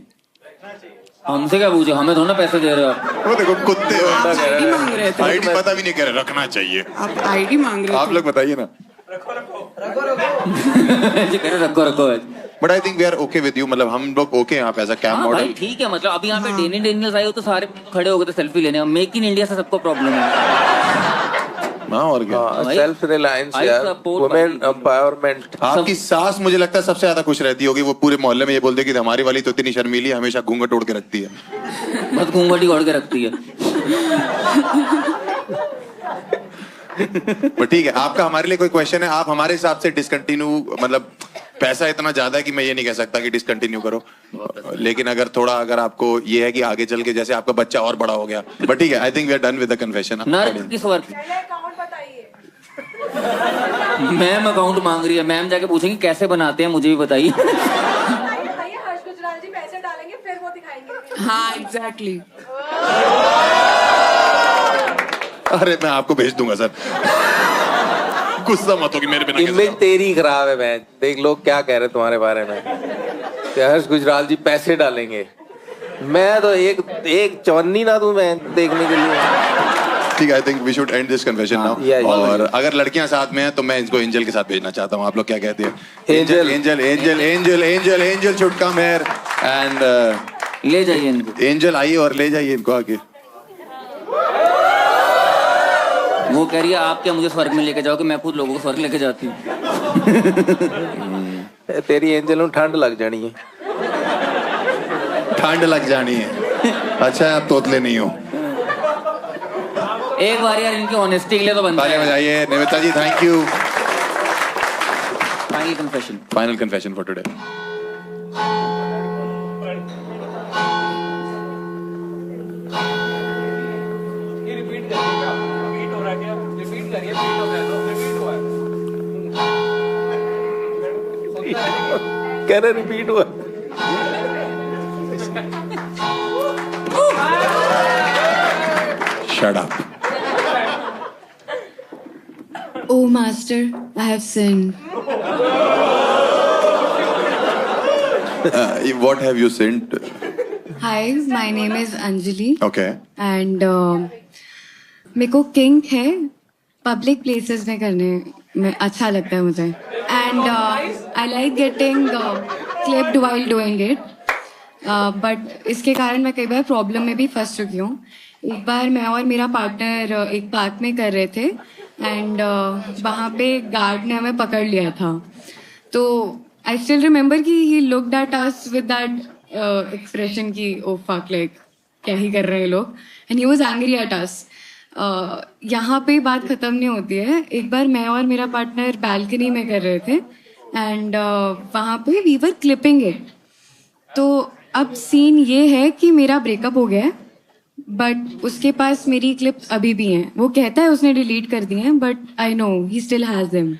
हमसे क्या पूछे, हमें थोड़ा पैसे दे रहे हो आप। वो देखो कुत्ते आप आईडी मांग रहे थे। आईडी पता भी नहीं कह रहे, रखना चाहिए। आप आईडी मांग रहे आप थे। लोग बताइए ना। जी कह रहे रखो रखो। But I think we are okay with you, मतलब हम लोग ओके हैं आप एज अ कैम हाँ मॉडल। भाई ठीक है, मतलब अभी यहाँ पे डेनियल्स आए हो तो सारे खड़े हो गए थे सेल्फी लेने। मेक इन इंडिया से सबको प्रॉब्लम है। हाँ और क्या। सेल्फ रिलायंस I यार, support वुमेन my- एम्पावरमेंट। आपकी सास मुझे लगता है सबसे ज्यादा खुश रहती होगी, वो पूरे मोहल्ले में ये बोलते कि हमारी वाली तो इतनी शर्मीली है, हमेशा घूंघट ओढ़ के रखती है। बस घूंघट ही ओढ़ के रखती है। पर ठीक है, आपका हमारे लिए कोई क्वेश्चन है? आप हमारे हिसाब से डिसकंटिन्यू, मतलब पैसा इतना ज्यादा है कि मैं ये नहीं कह सकता कि डिसकंटिन्यू करो, लेकिन अगर थोड़ा, अगर आपको ये है कि आगे चल के जैसे आपका बच्चा और बड़ा हो गया, बट ठीक है, I think we are done with the confession. नर्क किस वर्ग? अकाउंट बताइए। मैम अकाउंट मांग रही है, मैम जाके पूछेंगी कैसे बनाते हैं, मुझे भी बताइए। बताइए हर्ष गुजराल जी पैसे डालेंगे फिर वो दिखाएंगे। हाँ एग्जैक्टली। अरे मैं आपको भेज दूंगा सर, गुस्सा मत होगी मेरे बिना। इमेज तेरी खराब है बहन, देख लोग क्या कह रहे हैं तुम्हारे बारे में कि हर्ष गुजराल जी पैसे डालेंगे। मैं तो एक चवन्नी ना दूं मैं देखने के लिए। ठीक है, I think we should end this confession now. yeah, yeah. और अगर लड़कियां साथ में हैं तो मैं इनको एंजल के साथ भेजना चाहता हूँ। आप लोग क्या कहते हैं? Angel. Angel angel angel angel angel should come here and ले जाइए इनको। एंजल आइए और ले जाइए इनको आगे। वो कह रही है आप क्या मुझे स्वर्ग में लेके जाओगे, मैं खुद लोगों को स्वर्ग लेके जाती हूँ। तेरी एंजल में ठंड लग जानी है। ठंड लग जानी है। अच्छा आप तोतले नहीं हो। एक बार यार इनकी ऑनेस्टी के लिए तो बनता तालियां है। बजाइए। Nivetha ji thank you. Final confession. Final confession for today. कह रहे रिपीट हुआ। Shut up. Oh, Master, I have sinned. What have you sinned? Hi, my name is Anjali. Okay. And मेरे को किंक है पब्लिक प्लेसेस में करने में अच्छा लगता है मुझे. And I like getting clipped while doing it. But इसके कारण मैं कई बार प्रॉब्लम में भी फंस चुकी हूँ. एक बार मैं और मेरा पार्टनर एक पार्क में कर रहे थे एंड वहाँ पे गार्ड ने हमें पकड़ लिया था. तो आई स्टिल रिमेम्बर कि he looked at us with that expression की ओ फक लाइक क्या ही कर रहे हैं लोग, and he was angry at us. यहाँ पे बात ख़त्म नहीं होती है. एक बार मैं और मेरा पार्टनर बालकनी में कर रहे थे एंड वहाँ पे वी वर क्लिपिंग इट. तो अब सीन ये है कि मेरा ब्रेकअप हो गया है बट उसके पास मेरी क्लिप्स अभी भी हैं. वो कहता है उसने डिलीट कर दी हैं but I know he still has them.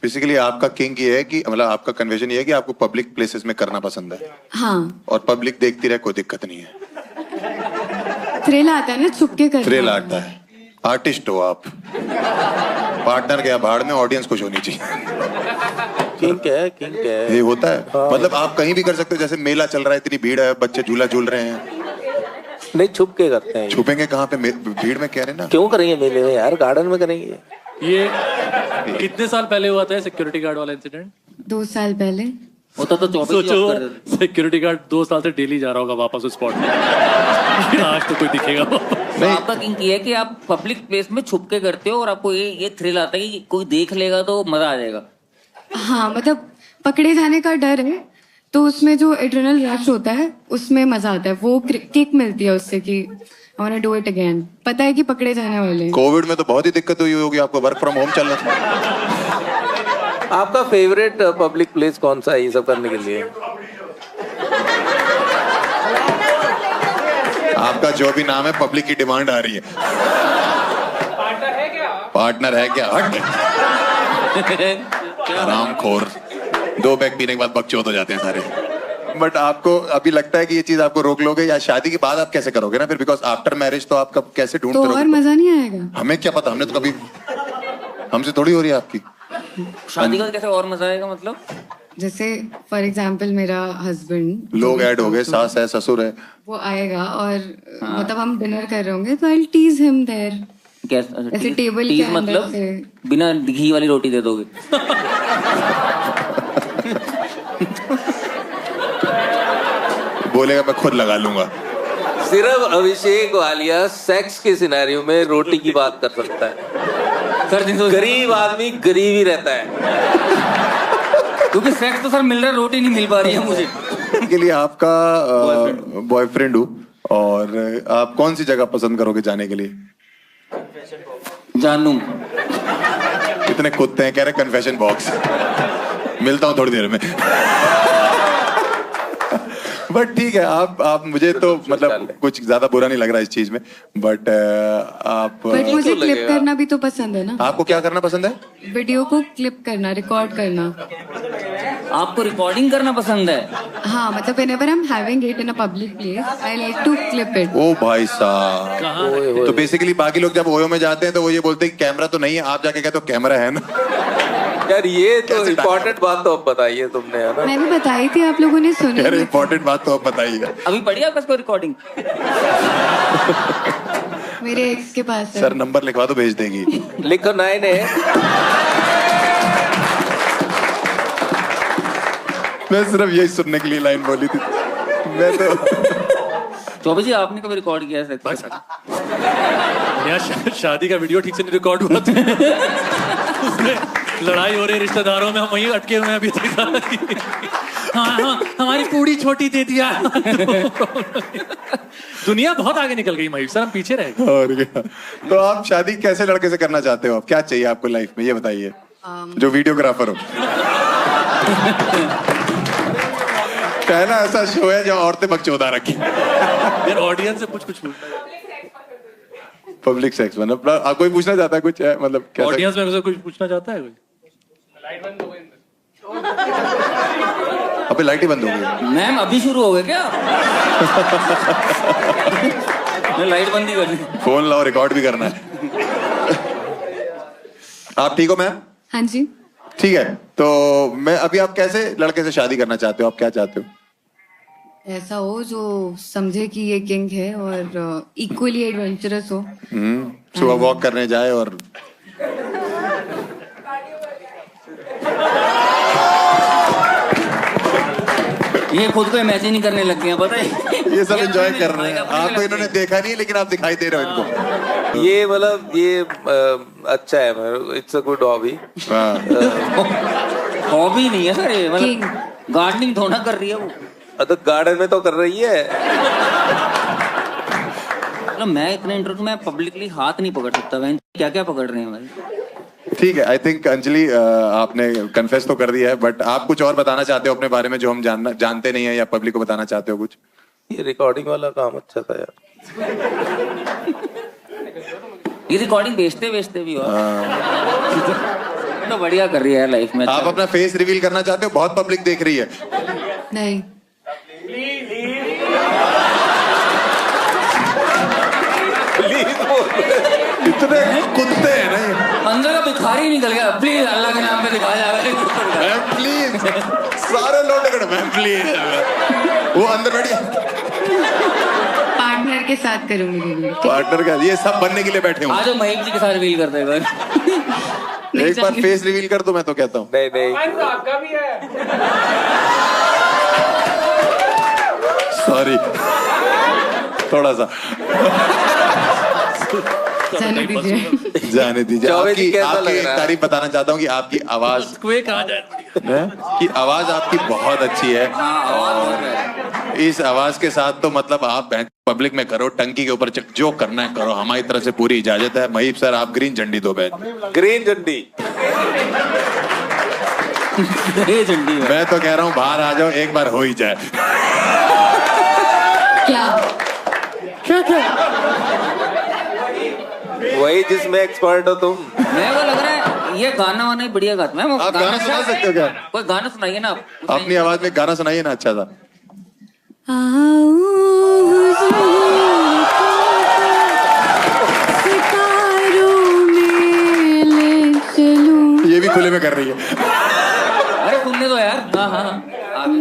Basically आपका किंग ये है कि, मतलब आपका कन्वेंशन ये है कि आपको पब्लिक प्लेसेस में करना पसंद है. हाँ, और पब्लिक देखती रहे कोई दिक्कत नहीं है. थ्रिल आता है ना छुप के करना. थ्रिल आता है. आर्टिस्ट हो आप. पार्टनर गया भाड़ में, ऑडियंस खुश होनी चाहिए. किंक है, किंक है. ये होता है. मतलब आप कहीं भी कर सकते हो. जैसे मेला चल रहा है, इतनी भीड़ है, बच्चे झूला झूल रहे हैं. नहीं छुप के करते हैं. छुपेंगे कहाँ पे, भीड़ में कह रहे ना. क्यों करेंगे मेले में यार, गार्डन में करेंगे. ये कितने साल पहले हुआ था सिक्योरिटी गार्ड वाला इंसिडेंट? 2 साल पहले. होता तो 24 जॉब कर देते. सोचो सिक्योरिटी गार्ड 2 साल से डेली जा रहा होगा वापस उस स्पॉट पे. आज तो कोई दिखेगा. तो आपका किंग ये है कि आप पब्लिक प्लेस में छुप के करते हो और आपको ये थ्रिल आता है कि कोई देख लेगा तो मजा आ जाएगा. हाँ, मतलब पकड़े जाने का डर है तो उसमें जो एड्रेनल रश होता है उसमें मजा आता है. वो किक मिलती है उससे कि I want to do it again. पता है कि पकड़े जाने वाले हैं. कोविड में तो बहुत ही दिक्कत हुई होगी आपको, वर्क फ्रॉम होम चल रहा था. आपका फेवरेट पब्लिक प्लेस कौन सा है ये सब करने के लिए? आपका जो भी नाम है, पब्लिक की डिमांड आ रही है. पार्टनर है क्या? हट. आरामखोर. 2 बैग पीने के बाद बकचोद हो जाते हैं सारे. बट आपको अभी लगता है कि ये चीज आपको रोक लोगे, या शादी के बाद आप कैसे करोगे ना फिर? बिकॉज आफ्टर मैरिज तो आप कब कैसे ढूंढते तो रहोगे? और मजा नहीं आएगा. हमें क्या पता, हमने तो कभी, हमसे थोड़ी हो रही है आपकी शादी का कैसे और मजा आएगा? मतलब जैसे फॉर एग्जाम्पल मेरा हस्बैंड, लोग ऐड हो गए, सास है, ससुर है, वो आएगा और मतलब हम डिनर कर रहे होंगे तो I will tease him there. ऐसे टेबल के अंदर मतलब से बिना घी वाली रोटी दे दोगे? बोलेगा मैं खुद लगा लूंगा. सिर्फ अभिषेक वालिया सेक्स के सिनेरियो में रोटी की बात कर सकता है. कर दिन तो गरीब आदमी गरीब ही रहता है। क्योंकि सेक्स तो सर मिल रहा है, रोटी नहीं मिल पा रही है मुझे। के लिए आपका बॉयफ्रेंड हूँ, और आप कौन सी जगह पसंद करोगे जाने के लिए? जानू इतने कुत्ते हैं, कह रहे कन्फेशन बॉक्स। मिलता हूँ थोड़ी देर में। बट ठीक है, आप मुझे तो मतलब कुछ ज्यादा बुरा नहीं लग रहा इस चीज में, बट आप बट मुझे क्लिप करना भी तो पसंद है ना। आपको क्या करना पसंद है? वीडियो को क्लिप करना, रिकॉर्ड करना। आपको रिकॉर्डिंग करना पसंद है? हाँ, मतलब whenever I'm having it in a public place, I like to clip it. ओ भाई साहब, तो बेसिकली बाकी लोग जब ओयो में जाते हैं तो वो ये बोलते हैं कि कैमरा तो नहीं है, आप जाके कहते हो कैमरा है ना। यार ये तो इम्पोर्टेंट बात तो अब बताइए तुमने, है ना? मैंने बताई थी, आप लोगों ने सुनी। यार इम्पोर्टेंट बात तो आप बताइए। अभी पढ़ी आपका इसको रिकॉर्डिंग? मेरे एक्स के पास है। सर नंबर लिखवा दो, भेज देगी। लिखो 9 है। मैं सिर्फ यही सुनने के लिए लाइन बोली थी। मैं तो चौबे जी आपने कभी रिकॉर्ड किया है सेक्स? यहाँ शादी का वीडियो ठीक से नहीं रिकॉर्ड हुआ था। उसमें लड़ाई हो रही है रिश्तेदारों में, हम वहीं अटके हुए हैं अभी तक। हाँ, हमारी पूरी छोटी दे दिया। दुनिया बहुत आगे निकल गई मयूर सर, हम पीछे रह गए। और क्या। तो आप शादी कैसे लड़के से करना चाहते हो? आप क्या चाहिए आपको लाइफ में, ये बताइए। जो वीडियोग्राफर हो। कहना ऐसा शो है जहाँ औरतें बकचोदा रखी। यार ऑडियंस से कुछ पूछना। पब्लिक सेक्स मतलब आप कोई पूछना चाहता है कुछ है, मतलब क्या ऑडियंस में से कुछ पूछना चाहता है कोई? अबे लाइट ही बंद हो गई। मैम अभी शुरू हो गए क्या? मैं लाइट बंद ही कर दी। फोन लाओ, रिकॉर्ड भी करना है। आप ठीक हो मैम? हाँ जी। ठीक है, तो मैं अभी, आप कैसे लड़के से शादी करना चाहते हो? आप क्या चाहते हो? ऐसा हो जो समझे कि ये किंग है और इक्वली एडवेंचरस हो। सुबह वॉक करने जाए और ये खुद को इमेजिन ही करने लग गए हैं, पता है? ये सब एंजॉय कर रहे हैं। आपको इन्होंने देखा नहीं, लेकिन आप दिखाई दे रहे हो इनको। ये मतलब ये अच्छा है, it's a good hobby. Hobby नहीं है सर, ये मतलब गार्डनिंग थोड़ा कर रही है वो। तो गार्डन में तो कर रही है। मतलब मैं इतने इंटरव्यू में पब्लिकली हाथ नहीं पकड़ सकता। मैं क्या क्या पकड़ रहे हैं भाई? ठीक है, आई थिंक अंजलि आपने कन्फेस तो कर दिया है, बट आप कुछ और बताना चाहते हो अपने बारे में जो हम जानते नहीं है, या पब्लिक को बताना चाहते हो कुछ? ये रिकॉर्डिंग वाला काम अच्छा था यार। ये रिकॉर्डिंग बेचते भी हो। तो बढ़िया कर रही है लाइफ में। आप अपना फेस रिवील करना चाहते हो? बहुत पब्लिक देख रही है। नहीं। इतने कुत्ते हैं नहीं, अंदर का भिखारी निकल गया। प्लीज अल्लाह के नाम पे दिखाया जा रहा है। प्लीज सारे लोग मैम प्लीज। वो अंदर बैठिए। पार्टनर के साथ करूंगी। पार्टनर का ये सब बनने के लिए बैठे हूँ। आज महीप जी के साथ रिवील करते हैं। एक बार फेस रिवील कर दो, मैं तो कहता हूँ। नहीं आपका भी है। सॉरी, थोड़ा सा जाने दीजिए। जाने दीजिए। आपकी एक तारीफ बताना चाहता हूँ कि आपकी आवाज की आवाज आपकी बहुत अच्छी है, और इस आवाज के साथ तो मतलब आप पब्लिक में करो, टंकी के ऊपर जो करना है करो, हमारी तरफ से पूरी इजाजत है। महीप सर, आप ग्रीन झंडी दो बहन। ग्रीन झंडी। मैं तो कह रहा हूँ बाहर आ जाओ, एक बार हो ही जाए। वही जिसमें एक्सपर्ट हो तुम। मेरे को लग रहा है ये गाना वाना बढ़िया गाता है। आप गाना सुना सकते हो क्या? कोई गाना सुनाइए ना आप। अपनी आवाज में गाना सुनाइए ना अच्छा सा। ये भी खुले में कर रही है। अरे सुनने दो यार। हाँ।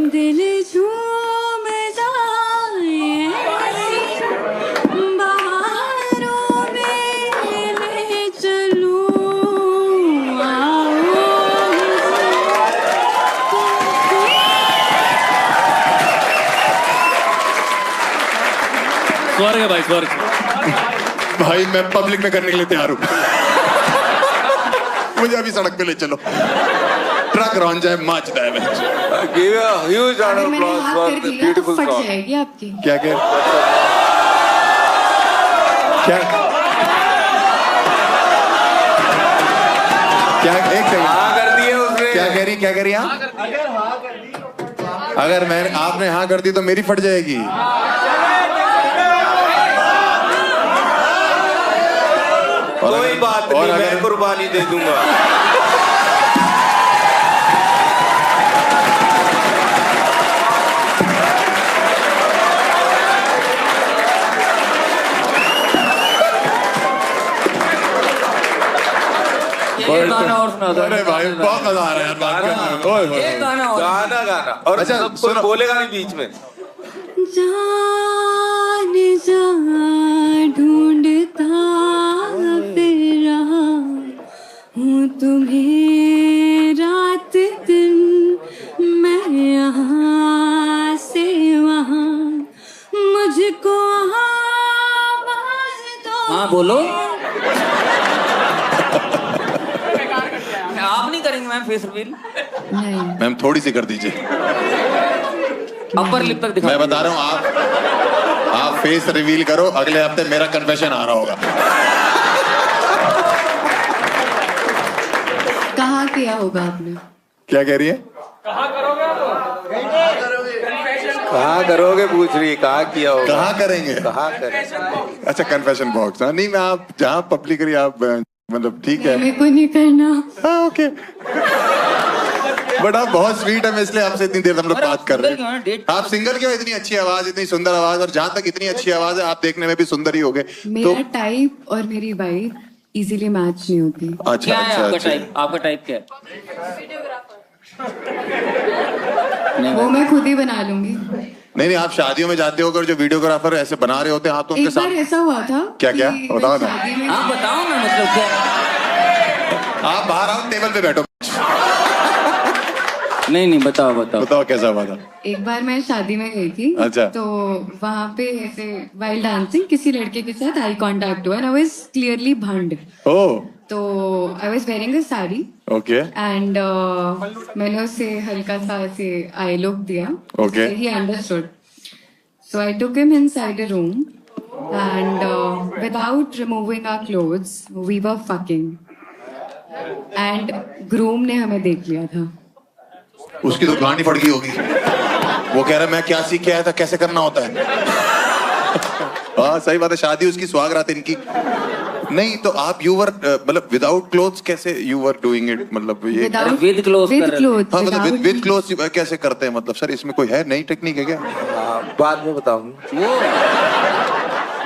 दिल झूम जाए बहारों में ले चलूं। स्वर्ग है भाई, स्वर्ग। भाई मैं पब्लिक में करने के लिए तैयार हूँ। मुझे अभी सड़क पे ले चलो, ट्रक रौन जाए माचता है। Give a huge round अगर of मैंने applause हाँ for कर this दिया तो beautiful फट song. जाएगी आपकी। क्या क्या क्या क्या एक सेकंड, हाँ कर दिए उसने। क्या कह रही आप? अगर मैं आपने हाँ कर दी तो मेरी फट जाएगी। कोई बात और नहीं, अगर- मैं कुर्बानी दे दूंगा। एक गाना और सुना दो। अरे भाई बहुत मजा आ रहा है यार बात करने में। ओए होए एक होए। गाना और। गाना गाना और अच्छा, सब कोई सुनो। बोलेगा नहीं बीच में। जान जा ढूंढता फिर रहा हूँ तुम्हें रात दिन, मैं यहाँ से वहाँ, मुझको आवाज दो। हाँ बोलो। आप नहीं करेंगे मैम फेस रिवील? नहीं, मैम थोड़ी सी कर दीजिए। अपर लिप तक दिखा। मैं बता रहा हूँ आप फेस रिवील करो, अगले हफ्ते मेरा कन्फेशन आ रहा होगा। कहाँ किया होगा आपने? क्या कह रही है? कहाँ करोगे पूछ रही है, कहाँ किया होगा? कहाँ करेंगे? कहाँ करें? अच्छा कन्फेशन बॉक्स। हाँ नहीं, मैं आप जहाँ पब्लिकली आप मतलब ठीक है। मेरे को नहीं करना। हाँ ओके। बट आप बहुत स्वीट है, मैं इसलिए आपसे इतनी देर हम लोग बात कर रहे हैं। आप सिंगल क्यों? इतनी अच्छी आवाज, इतनी सुंदर आवाज, और जहाँ तक इतनी अच्छी आवाज है आप देखने में भी सुंदर ही होगे। मेरा टाइप और मेरी वाइब इजीली मैच नहीं होती। अच्छा क्या है अच्छा आपका अच्छा। टाइप? आपका टाइप क्या है? वो मैं खुद ही बना लूंगी। नहीं आप शादियों में जाते हो, अगर जो वीडियोग्राफर ऐसे बना रहे होते हैं आप तो उनके एक बार साथ ऐसा हुआ था। क्या- क्या? कि बताओ मैं ना। शादी में- आप बताओ ना, मतलब क्या? आप बाहर आओ, टेबल पे बैठो। नहीं बताओ बताओ। बताओ कैसा हुआ था? एक बार मैं शादी में गई थी। अच्छा। तो वहाँ पे ऐसे वाइल डांसिंग किसी लड़के के साथ आई कांटेक्ट हुआ, एंड आई वाज क्लियरली भंड। ओह तो I was wearing a sari okay and मैंने उसे हल्का सा ऐसे आई लुक दिया। Okay. He understood. So I took him inside a room and without removing our clothes we were fucking, and groom ने हमें देख लिया था। उसकी तो गांड ही फट गई होगी। वो कह रहा है मैं क्या सीख के आया था, कैसे करना होता है। हाँ सही बात है, शादी उसकी, सुहागरात इनकी। नहीं तो आप यू वर मतलब विदाउट क्लोथ्स कैसे यू वर डूइंग इट, मतलब ये With clothes कर रहे थे। हाँ मतलब विद क्लोथ्स कैसे करते हैं, मतलब सर इसमें कोई है नई टेक्निक है क्या? हाँ, बाद में बताऊंगा। वो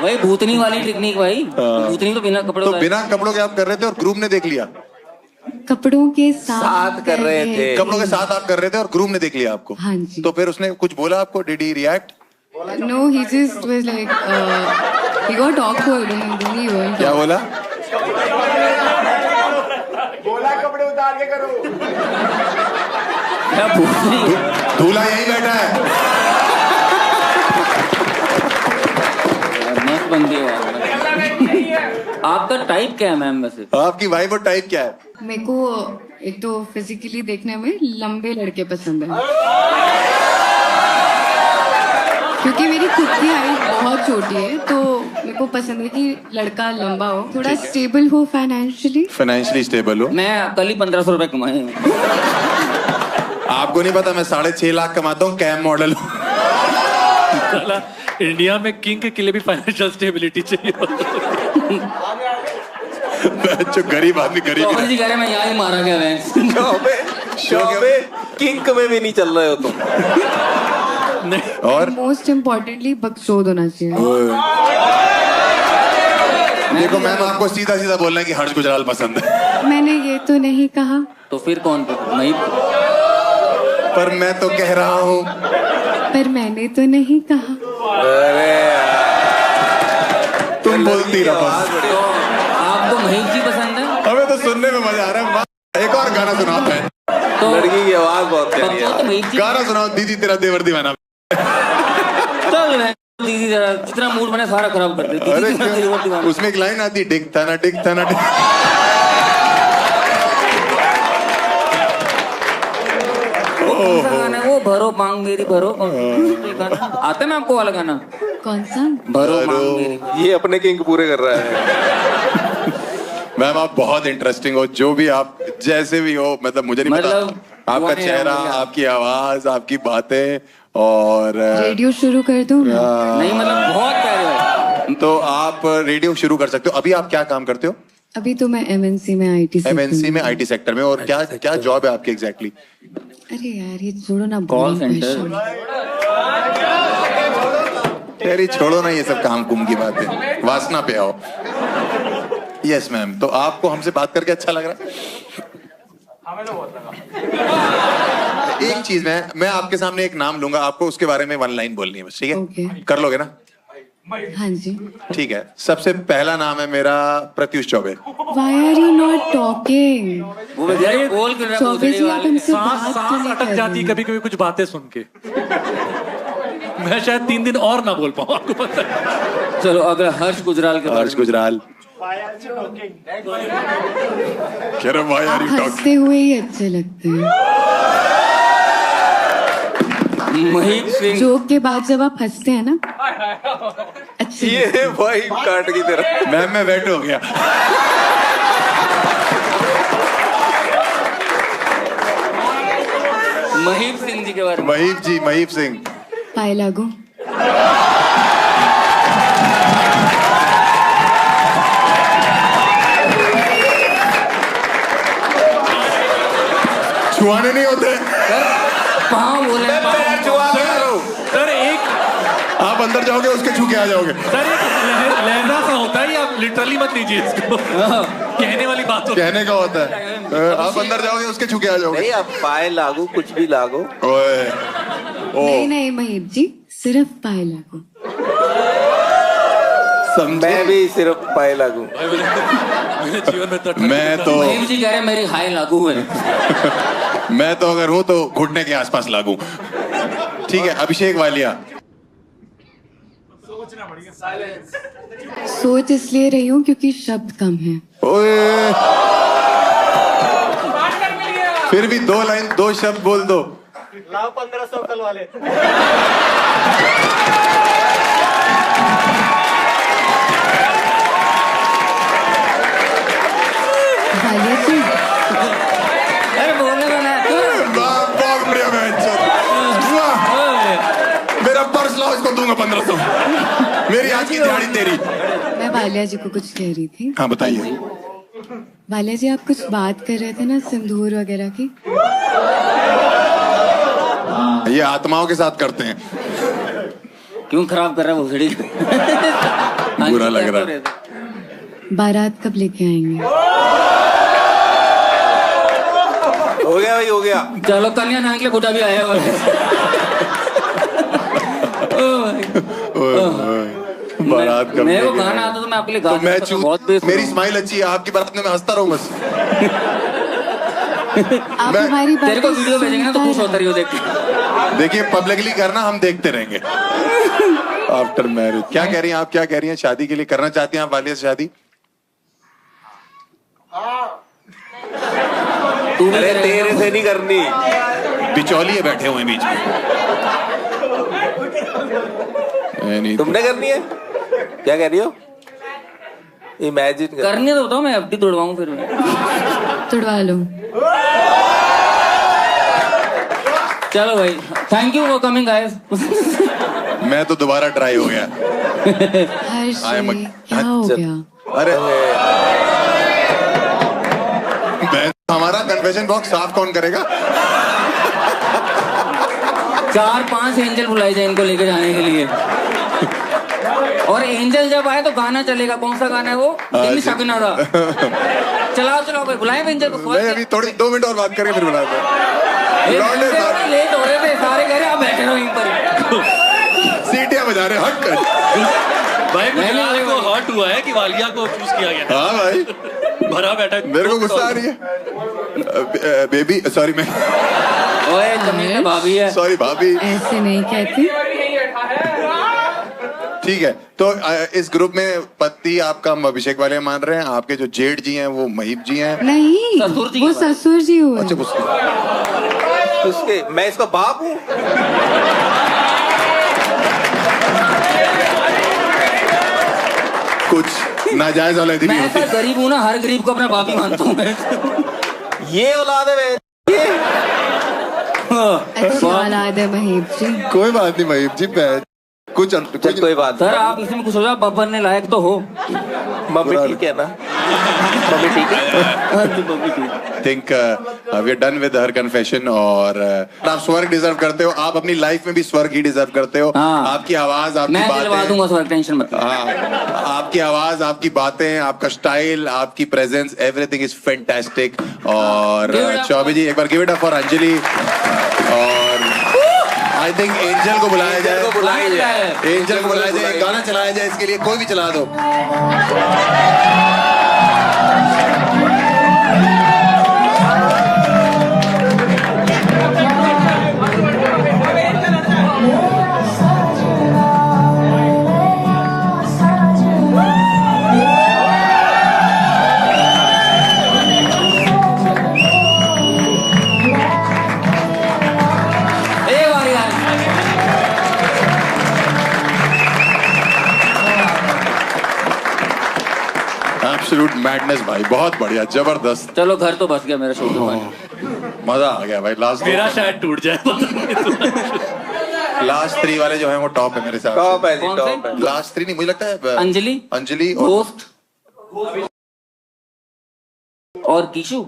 वही भूतनी वाली टेक्निक भाई। भूतनी तो बिना कपड़ों तो का है। बिना कपड़ों के आप कर रहे थे और ग्रूम ने देख लिया? कपड़ों के साथ कर रहे थे। कपड़ों के साथ आप कर रहे थे और ग्रूम ने देख लिया आपको? हाँ जी। तो फिर उसने कुछ बोला आपको? Did he react? No, he just was like, he got awkward and then he went. क्या बोला? क्या भूतनी? दूल्हा यही बैठा है। मस्त बंदी है यार। आपका टाइप क्या है मैम वैसे? आपकी वाइफ और टाइप क्या है? मेरे को एक तो फिजिकली देखने में लंबे लड़के पसंद है, क्योंकि मेरी खुद की हाइट बहुत छोटी है, तो मेरे को पसंद है कि लड़का लंबा हो, थोड़ा स्टेबल हो फाइनेंशियली। फाइनेंशियली स्टेबल हो। मैं कल ही 1500 रुपए कमाए हैं। आपको नहीं पता मैं 6.5 लाख कमाता हूँ, कैम मॉडल हूँ। साला, इंडिया में किंग के लिए भी फाइनेंशियल स्टेबिलिटी चाहिए। जो गरीब आदमी गरीब ही चौहान जी कह रहे हैं, मैं यहाँ ही मारा गया मैं। शोबे किंक में भी नहीं चल रहे हो तुम। और मोस्ट इम्पोर्टेंटली बकचोद होना चाहिए। देखो मैम आपको सीधा सीधा बोलना है कि हर्ष गुजराल पसंद है, मैंने ये तो नहीं कहा। तो फिर कौन? मैं पर मैं तो कह रहा हूँ। पर मैंने तो नहीं कहा। अरे तुम बोलती रहो बस। तो आपको महीप जी पसंद है? हमें तो सुनने में मजा आ रहा है। एक और गाना सुनाओ है। तो लड़की की आवाज बहुत प्यारी तो है। महीप जी गाना सुनाओ, दीदी तेरा देवर दीवाना। चल रहे हैं। दीदी जरा जितना मूड बने सारा खराब कर दे। अरे दीदी तेरा क्यों? दीवाना। उसमें एक लाइन आती है, डिग थाना डिग थाना डिग। कौन सा गाना है वो, भरो मांग मेरी भरो, गाना आता है ना आपको वाला गाना? कौन सा? भरो मांग मेरी। ये अपने किंग पूरे कर रहा है। मैम आप बहुत इंटरेस्टिंग हो, जो भी आप जैसे भी हो, मतलब मुझे नहीं मतलब पता, आपका one है, चेहरा, one है। आपकी आवाज, आपकी बातें, और रेडियो शुरू कर दूं? नहीं मतलब बहुत प्यारे भाई। तो आप रेडियो शुरू कर सकते हो। अभी आप क्या काम करते हो? अभी तो मैं एमएनसी में आईटी एमएनसी में आईटी सेक्टर में, और क्या क्या जॉब है आपकी एग्जैक्टली? अरे यार ये छोड़ो ना, कॉल boring सेंटर। question। तेरी छोड़ो ना ये सब काम कुम की बातें, वासना पे आओ। यस मैम, तो आपको हमसे बात करके अच्छा लग रहा है? हमें तो बहुत लगा। एक चीज मैं आपके सामने एक नाम लूंगा, आपको उसके बारे में 1 लाइन बोलनी है बस, ठीक है? ओके। कर लोगे ना? हाँ जी। ठीक है, सबसे पहला नाम है मेरा Pratyush Choubey. Why are you not talking? वो बेचारे बोल कर रहा है चौबे जी आप हमसे सांस बात क्यों सांस नहीं अटक कर जाती रहे? कभी कभी कुछ बातें सुन के। मैं शायद 3 दिन और ना बोल पाऊँ, आपको पता है। चलो अगर हर्ष गुजराल के बारे हर्ष में। गुजराल। कह रहा why आप are you talking? हंसते हुए ही अच्छे लगते हैं। महीप सिंह। जोक के बाद जब आप हंसते हैं ना, अच्छे लगते ये भाई काट की तरह। मैम मैं वेट हो गया। महीप सिंह जी के बारे में। महीप जी, महीप सिंह। हैं। पाए लागू। छुआने नहीं होते। पाँव बोले सर एक आप अंदर जाओगे उसके छू के आ जाओगे। सर एक लहजा सा होता है, ये आप लिटरली मत लीजिए इसको। कहने वाली बात होती है। कहने का होता है, आप अंदर जाओगे उसके छू के आ जाओगे। नहीं आप पाए लागू कुछ भी लागो। ओए नहीं नहीं महीप जी, सिर्फ पाए लागू। मैं भी सिर्फ पाए लागू। मेरे जीवन में तो मैं तो महीप जी कह रहे हैं मेरी हाई लागू है। मैं तो अगर हूं तो घुटने के आसपास लागू। ठीक है, अभिषेक वालिया। सोच इसलिए रही हूँ क्योंकि शब्द कम है। ओए फिर भी 2 लाइन 2 शब्द बोल दो। लाओ 1500 कल वाले। वालिया जी, अरे बोलने का ना बहुत बढ़िया मैच। मेरा पर्स लाओ, इसको दूंगा 1500। मेरी आज की दिहाड़ी तेरी। मैं वालिया जी को कुछ कह रही थी। हाँ बताइए। वालिया जी आप कुछ बात कर रहे थे ना सिंदूर वगैरह की। ये आत्माओं के साथ करते हैं। क्यों खराब कर रहा है वो घड़ी? बुरा लग रहा है। बारात कब लेके आएंगे? हो गया भाई, हो गया। चलो कन्या नाम के लिए बुढ़ा भी आया हुआ है। बारात कब मेरे को लेके गाना आए? आता तो मैं आपके लिए तो गा मैं सकता था, बहुत बेस्ट। मेरी स्माइल अच्छी है, आपकी बारात में मैं हंसता रहूं बस। आप मैं- हमारी तेरे को बातें वीडियो भेजेंगे ना तो खुश सुनता होता रही हो देख के। देखिए पब्लिकली करना, हम देखते रहेंगे। आफ्टर मैरिज क्या कह रही हैं आप, क्या कह रही हैं? शादी के लिए करना चाहती हैं आप वालिया से शादी? तू भी अरे करेगा? तेरे से नहीं करनी। बिचौलिए बैठे हुए हैं बीच में। नहीं तुमने करनी है? क्या कह रही हो? इमेजिन कर। करने तो बताओ, मैं एफडी तोड़वाऊं फिर। तुड़वा लो। चलो भाई, thank you for coming guys. मैं तो दोबारा ट्राई हो गया। हर्ष I am a- जी, क्या हो गया? अरे हमारा कन्फेशन बॉक्स साफ कौन करेगा? 4-5 एंजल बुलाए जाए इनको लेके जाने के लिए। और एंजल जब आए तो गाना चलेगा। कौन सा गाना है वो? दिल शगना था। चलाओ चलाओ भाई, बुलाएं एंजल को। नहीं अभी थोड़ी 2 मिनट और बात करेंगे फिर बुलाते हैं। लौंडे सारे लेट हो रहे थे, सारे कह रहे आप बैठे रहो यहीं पर। सीटियां बजा रहे हैं, हट कर। भाई मैंने गुजराल को हर्ट हुआ है कि वालिया को चूज किया गया। हाँ भाई भरा बैठा है। मेरे को गुस्सा आ रही है। बेबी सॉरी, मैं ओए जमीन में भाभी है। सॉरी भाभी। ऐसे नहीं कहते। ठीक है, तो इस ग्रुप में पति आपका हम अभिषेक वाले मान रहे हैं, आपके जो जेठ जी हैं वो महीप जी हैं। नहीं, ससुर जी वो की बात। ससुर जी हुए। अच्छा उसकी उसके मैं इसका बाप हूँ। कुछ नाजायज औलादी भी मैं होती तो है। गरीब हूँ ना, हर गरीब को अपना बाप ही मानता हूँ मैं। ये औलाद है मैं। अच्छी औलाद है महीप जी। कोई बात नहीं महीप जी, कुछ चल कोई बात सर आप इसमें कुछ हो जाओ, बाप बनने लायक तो हो। मम्मी ठीक है ना? मम्मी ठीक है। Think we are done with her confession. और आप स्वर्ग डिजर्व करते हो, आप अपनी लाइफ में भी स्वर्ग ही डिजर्व करते हो। हाँ। आपकी आवाज, आपकी मैं दिलवा बातें, दूंगा सर, टेंशन मत लो। हाँ, आपकी आवाज, आपकी बातें, आपका स्टाइल, आपकी प्रेजेंस, एवरीथिंग इज फैंटास्टिक। और Give it up. Choubey ji एक बार give it up for Anjali. और आई थिंक एंजल को बुलाया जाए, एंजल को बुलाया जाए। एंजल को बुलाया जाए, एक गाना चलाया जाए इसके लिए, कोई भी चला दो। ए बार यार, एब्सोल्यूट मैडनेस भाई, बहुत बढ़िया, जबरदस्त, चलो घर तो बस गया मेरा शो तो। मजा आ गया भाई। मेरा शायद टूट जाए। लास्ट 3 वाले जो हैं वो टॉप है मेरे साथ। टॉप है जी, कौन से? टॉप है। लास्ट 3 नहीं, मुझे लगता है अंजलि, अंजलि और दोस्त और कीशु।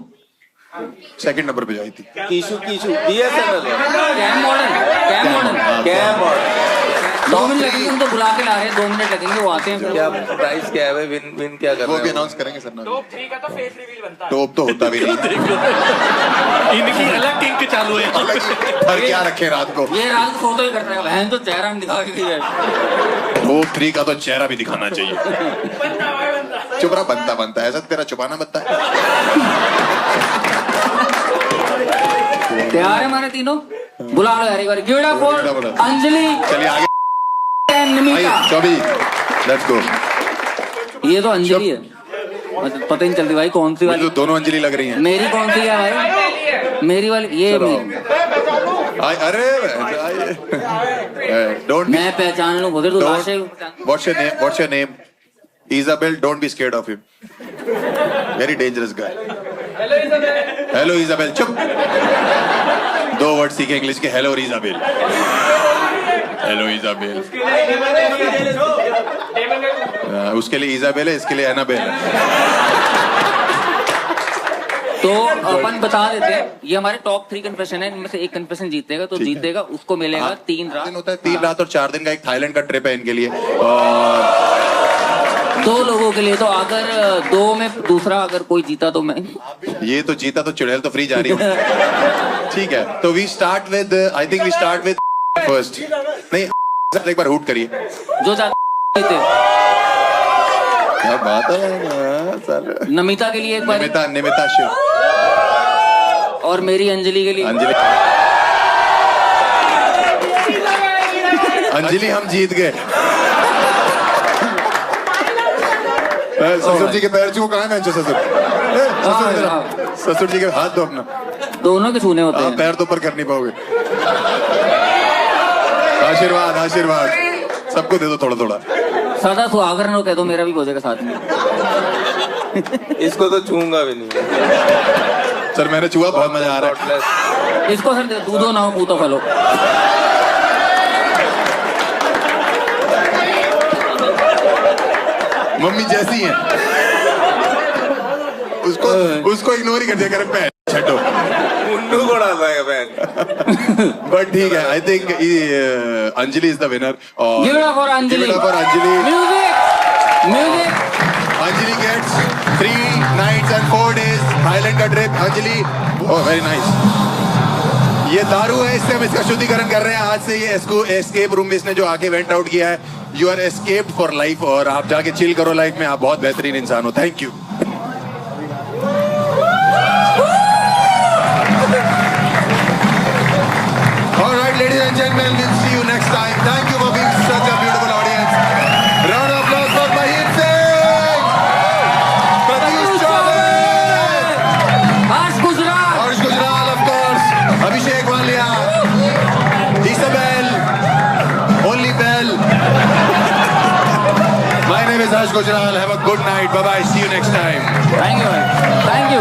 सेकंड नंबर पे जो आई थी। कीशु कीशु BSNL cam model, cam model. क्या मॉडल? 2 मिनट लगेंगे, हम तो बुला के ला रहे हैं, 2 मिनट लगेंगे, वो आते हैं फिर। क्या प्राइस क्या है भाई? विन विन क्या कर वो रहे भी हैं? अनाउंस करेंगे सर ना। टॉप 3 का तो फेस रिवील बनता है। टॉप तो होता भी नहीं। इनकी अलग किंक चालू है। पर क्या रखे रात को? ये रात को फोटो ही कर रहा है, बहन तो चेहरा नहीं दिखा के गई है। टॉप 3 का तो चेहरा भी दिखाना चाहिए। चुप रहा, बनता बनता ऐसा तेरा छुपाना बनता है। तैयार है हमारे तीनों? बुला लो यार एक बार। गिव इट अप फॉर बुला। अंजलि चलिए आगे and Nimita. Chaubis, let's go. ये तो अंजलि है, मतलब पता ही नहीं चलती भाई कौन सी मुझे वाली। तो दोनों अंजलि लग रही हैं। मेरी कौन सी है भाई? मेरी वाली ये मेरी। अरे डोंट मैं पहचान लूं बोले तो लाशें। What's your name? Isabel, don't be scared of him. Very dangerous guy. Hello Isabel. चुप। 2 वर्ड सीखे इंग्लिश के। Hello Isabel, hello Isabel. उसके लिए इजाबेल है, इसके लिए एनाबेल है। तो अपन बता देते हैं, ये हमारे टॉप 3 कन्फेशन है, इनमें से एक कन्फेशन जीतेगा तो जीतेगा, उसको मिलेगा 3 रात। दिन होता है 3 रात और 4 दिन का एक थाईलैंड का ट्रिप है इनके लिए। और 2 लोगों के लिए। तो अगर 2 में दूसरा अगर कोई जीता तो मैं। ये तो जीता तो चुड़ैल तो फ्री जा रही है। ठीक है, तो we start with, I think we start with first. नहीं सर एक बार हुट करिए। जो चाहते क्या बात है सर। नमिता के लिए एक बार, निमिता, निमिता शिव। और मेरी अंजलि के लिए। अंजलि, अंजलि हम जीत गए। ससुर जी के पैर छू कहाँ है? ससुर, ससुर जी के हाथ दो अपना। दोनों के छूने होते हैं। पैर तो ऊपर कर नहीं पाओगे। आशीर्वाद, आशीर्वाद सबको दे दो थोड़ा थोड़ा। सदा सुहागरात हो कह दो, मेरा भी हो जाएगा साथ में। इसको तो छूंगा भी नहीं। सर मैंने छुआ, बहुत मजा आ रहा है। इसको सर दूधो ना हो पूतो फलो। मम्मी जैसी है, उसको इग्नोर ही कर दिया, करे पैर छटो। उन्नू को डालता है पैन। बट ठीक है, I think Anjali is the winner. और Give it up for Anjali. Give it up for Anjali. Music, music. Anjali gets 3 nights and 4 days Thailand का ट्रिप। Anjali, oh very nice. ये दारू है, इससे हम इसका शुद्धिकरण कर रहे हैं। आज से ये एस्केप रूम में इसने जो आके वेंट आउट किया है, you are escaped for life. और आप जाके चिल करो लाइफ में, आप बहुत बेहतरीन इंसान हो। Thank you. Alright, ladies and gentlemen, we'll see you next time. Thank you for being such a beautiful audience. Round of applause for Mahir Singh, Pratyush Chaudhary, Harsh Gujral, Harsh Gujral, of course, Abhishek Walia. is Harsh Gujral. Have a good night. Bye bye. See you next time. Thank you thank you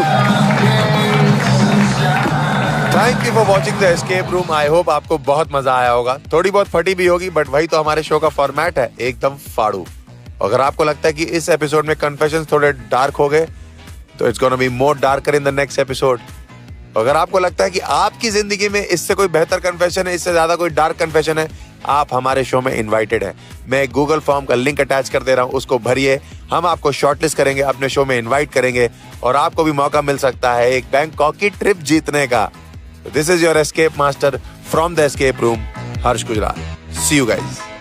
thank you for watching the escape room. I hope आपको बहुत मजा आया होगा। थोड़ी बहुत फटी भी होगी, बट वही तो हमारे शो का फॉर्मेट है, एकदम फाड़ू। अगर आपको लगता है कि इस एपिसोड में कन्फेशंस थोड़े डार्क हो गए, तो it's gonna be more darker in the next episode. अगर आपको लगता है कि आपकी जिंदगी में इससे कोई बेहतर कन्फेशन है, इससे ज्यादा कोई डार्क कन्फेशन है, आप हमारे शो में इनवाइटेड हैं। मैं एक गूगल फॉर्म का लिंक अटैच कर दे रहा हूं, उसको भरिए। हम आपको शॉर्टलिस्ट करेंगे, अपने शो में इनवाइट करेंगे और आपको भी मौका मिल सकता है एक बैंकॉक की ट्रिप जीतने का। This is your escape master from the escape room, Harsh Gujral. See you guys.